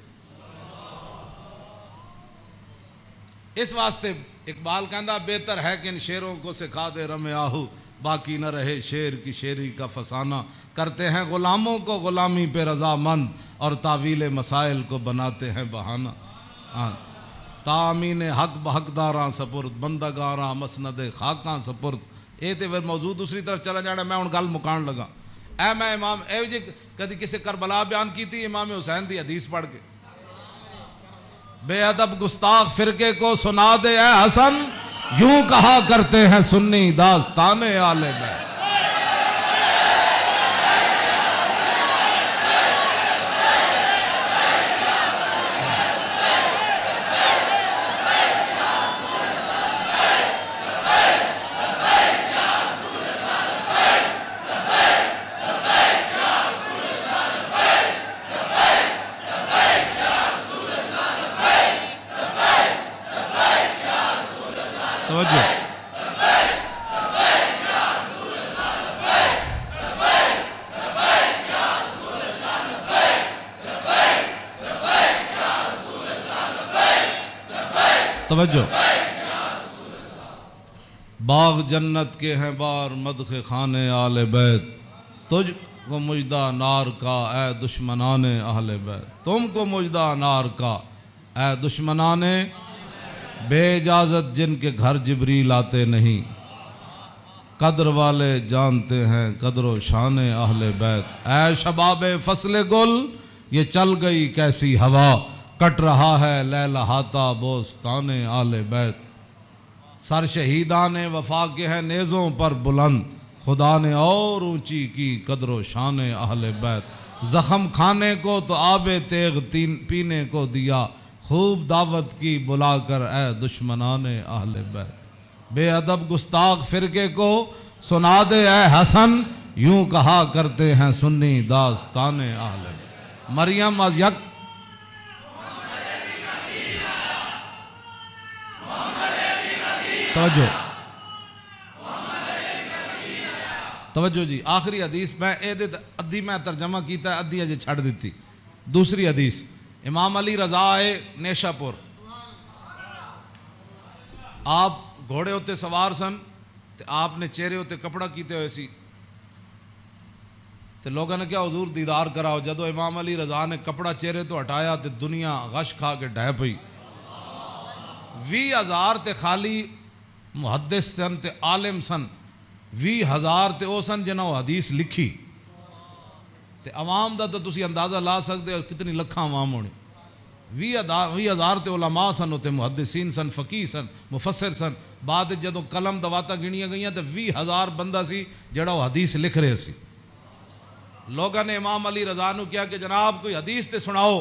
Speaker 1: اس واسطے اقبال کہندا بہتر ہے کہ ان شیروں کو سکھا دے رم آہو باقی نہ رہے شیر کی شیری کا فسانہ. کرتے ہیں غلاموں کو غلامی پہ رضا مند اور تعویل مسائل کو بناتے ہیں بہانہ. ہاں تامین حق بحقداراں سپرد بندگاراں مسند خاکاں سپرد. یہ تو پھر موضوع دوسری طرف چلا جانا. میں ہوں گل مکان لگا. میں امام جی کدی کسی کربلا بیان کی تھی امام حسین دی حدیث پڑھ کے, بے ادب گستاخ فرقے کو سنا دے اے حسن, یوں کہا کرتے ہیں سنی داستان آل بیت. توجہ, باغ جنت کے ہیں بار مدخ خانے آل بیت, تجھ کو مجدہ نار کا اے دشمنان اہل بیت. تم کو مجدہ نار کا اے دشمنان بے اجازت جن کے گھر جبریل آتے نہیں. قدر والے جانتے ہیں قدر و شان اہل بیت. اے شباب فصل گل یہ چل گئی کیسی ہوا, کٹ رہا ہے لہلہاتا بوستان آل بیت. سر شہیدان وفا کے ہیں نیزوں پر بلند, خدا نے اور اونچی کی قدر و شان اہل بیت. زخم کھانے کو تو آب تیغ پینے کو دیا, خوب دعوت کی بلا کر اے دشمنان اہل بیت. بے ادب گستاخ فرقے کو سنا دے اے حسن, یوں کہا کرتے ہیں سنی داستان اہل بیت. مریم از یک توجہ جی, آخری حدیث میں ادھی میں ترجمہ کیتا ہے, ادھی اجے چھڑ دیتی. دوسری حدیث امام علی رضا آئے نیشا پور, آپ گھوڑے ہوتے سوار سن, آپ نے چہرے ہوتے کپڑا کیتے ہوئے سی, تو لوگوں نے کیا حضور دیدار کراؤ. جدو امام علی رضا نے کپڑا چہرے تو ہٹایا تو دنیا غش کھا کے ڈھہ پئی. 20,000 تے خالی محدث سن تے عالم سن, 20,000 تے او سن جنہوں حدیث لکھی. تے عوام دا تو تسی اندازہ لا سکتے ہو کتنی لکھاں عوام ہونی. 20,000 تے علماء سن, تے محدثین سن, فقیہ سن, مفسر سن. بعد جدو قلم دواتا گنیاں گئیاں تے 20,000 بندہ سی جڑا وہ حدیث لکھ رہے سی. لوگوں نے امام علی رضا نو کیا کہ جناب کوئی حدیث تے سناؤ.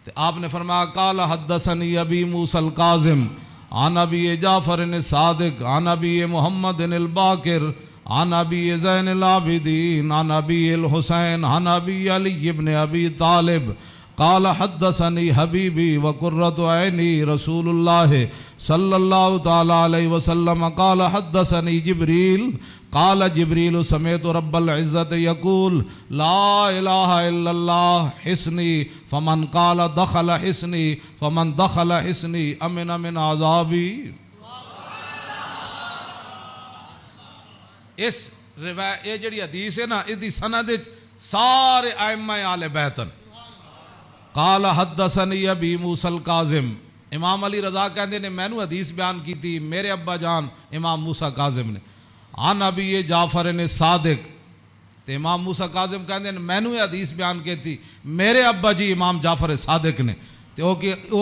Speaker 1: تے آپ نے فرمایا قال حدثنی ابی موسیٰ الکاظم عن ابی جعفر الصادق عن ابی محمد الباقر عن ابی زین العابدین عن ابی الحسین عن ابی علی ابن ابی طالب قال حدثنی حبیبی وقرۃ عینی رسول اللہ صلی اللہ تعالی علیہ وسلم قال حدثنی جبریل قال جبریل سمعت رب العزت یقول لا الہ الا اللہ حسنی فمن قال دخل حسنی فمن دخل حسنی امن من عذابی. اس روایت یہ جڑی حدیث ہے نا, اس دی سند سارے ائمہ آل بیتن. قال حدثنی ابی موسیٰ الکاظم, امام علی رضا کہندے نے مینوں حدیث بیان کی تھی میرے ابا جان امام موسیٰ کاظم نے. عن ابی جعفر صادق, تے امام موسیٰ کاظم کہندے نے مینوں حدیث بیان کی تھی میرے ابا جی امام جعفر صادق نے. تے او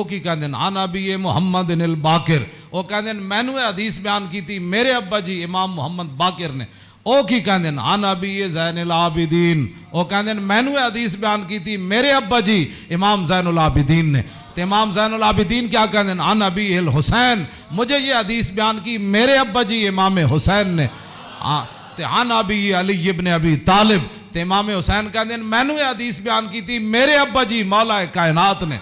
Speaker 1: کی کہندے نے عن ابی محمد الباقر, او کہندے نے مینوں حدیث بیان کی تھی میرے ابا جی امام محمد باقر نے. او کی کہندے نے عن ابی زین العابدین, او کہندے نے مینوں حدیث بیان کی تھی میرے ابا جی امام زین العابدین نے. تے امام زین العابدین کیا کہندے ہیں عن ابی الحسین, مجھے یہ حدیث بیان کی میرے ابا جی امام حسین نے. تے عن ابی علی ابن ابی طالب, تے امام حسین کہندے ہیں میں نے یہ حدیث بیان کی تھی میرے ابا جی مولا کائنات نے.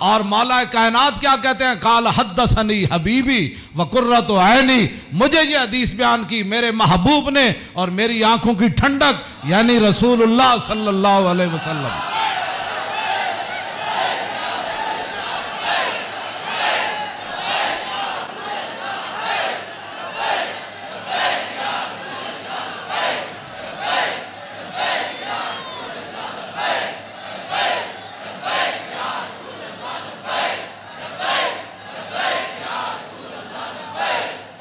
Speaker 1: اور مولا کائنات کیا کہتے ہیں قال حدثنی حبیبی وقرۃ عینی, مجھے یہ حدیث بیان کی میرے محبوب نے اور میری آنکھوں کی ٹھنڈک یعنی رسول اللہ صلی اللہ علیہ وسلم.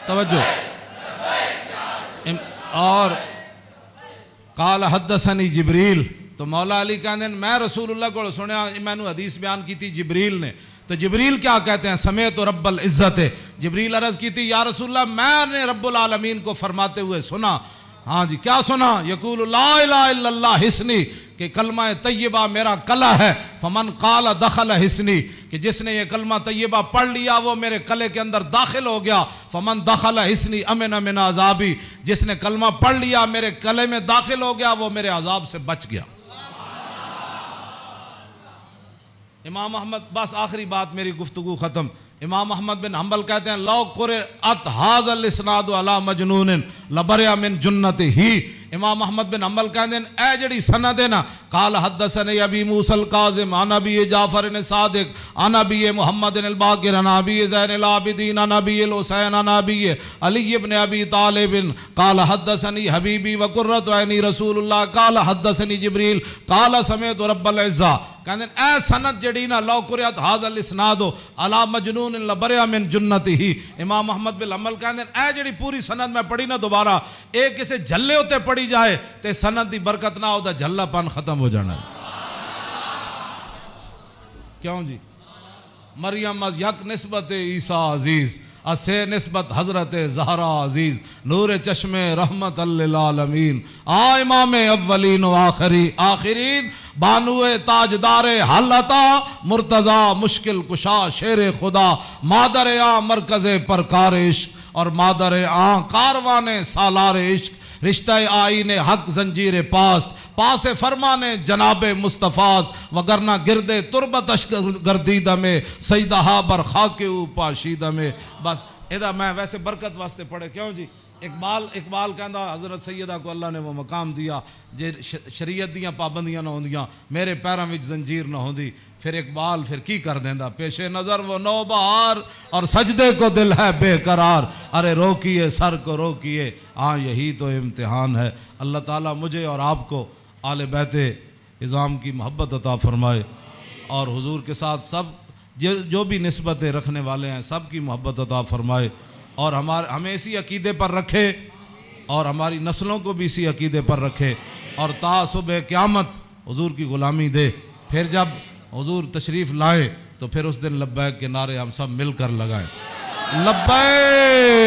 Speaker 1: توجہ. اور قال حدثنی جبریل، تو مولا علی کہتے ہیں میں رسول اللہ کو سنیا، میں نے حدیث بیان کی تھی جبریل نے. تو جبریل کیا کہتے ہیں؟ سمیت رب العزت. جبریل عرض کی تھی یا رسول اللہ میں نے رب العالمین کو فرماتے ہوئے سنا. ہاں جی کیا سنا؟ یقول لا الہ الا اللہ حسنی، کہ کلمہ طیبہ میرا کلا ہے. فمن قال دخل حسنی، کہ جس نے یہ کلمہ طیبہ پڑھ لیا وہ میرے کلے کے اندر داخل ہو گیا. فمن دخل حسنی امن من عذابی، جس نے کلمہ پڑھ لیا میرے کلے میں داخل ہو گیا وہ میرے عذاب سے بچ گیا. امام احمد، بس آخری بات میری گفتگو ختم. امام احمد بن حنبل کہتے ہیں لو قرأت ھذا الاسناد علی مجنون لبرئ من جنتہ. امام احمد بن حنبل کہتے ہیں اے جڑی سند ہے نا، قال حدثني ابی موسی الکاظم عن ابی جعفر صادق عن ابی محمد الباقر عن ابی زین العابدین عن ابی الحسین عن ابی علی بن ابی طالب قال حدثني حبیبی وقرۃ عینی رسول اللہ قال حدثني جبریل قال سمعت رب العزہ. کہتے ہیں اے سند جڑی نا لو قرأت ھذا الاسناد علی مجنون لبرئ من جنتہ. امام احمد بن حنبل کہتے ہیں اے جڑی پوری سند میں پڑھی نا دوبارہ ایک کسے جھلے ہوتے پڑھی جائے تے سند دی برکت نہ ہو دا جھلا پن ختم ہو جانا ہے. کیوں جی؟ مریم از یک نسبت عیسیٰ عزیز، اسے نسبت حضرت زہرا عزیز، نور چشم رحمت للعالمین، امام اولین و آخرین، بانو تاجدار حالتا مرتضی مشکل کشا شیر خدا، مادر مرکز پرکار عشق اور مادر کاروان سالار عشق، رشتہ آئین حق زنجیر پاس فرمان جناب مصطفیٰ، وگرنہ گرد تربتش گردیدہ میں سیدہا برخاک او پاشیدہ میں. بس ادا میں ویسے برکت واسطے پڑھے. کیوں جی؟ اقبال کہندا حضرت سیدہ کو اللہ نے وہ مقام دیا جے شریعت دیاں پابندیاں نہ ہوندیاں میرے پیراں وچ زنجیر نہ ہوندی. پھر اقبال پھر کی کر دیندا، پیش نظر وہ نو بہار اور سجدے کو دل ہے بے قرار، ارے روکیے سر کو روکیے، ہاں یہی تو امتحان ہے. اللہ تعالیٰ مجھے اور آپ کو آل بیت اعظام کی محبت عطا فرمائے، اور حضور کے ساتھ سب جو بھی نسبتیں رکھنے والے ہیں سب کی محبت عطا فرمائے، اور ہمیں اسی عقیدے پر رکھے اور ہماری نسلوں کو بھی اسی عقیدے پر رکھے، اور تا صبح قیامت حضور کی غلامی دے. پھر جب حضور تشریف لائے تو پھر اس دن لبیک کے نعرے ہم سب مل کر لگائیں. لبیک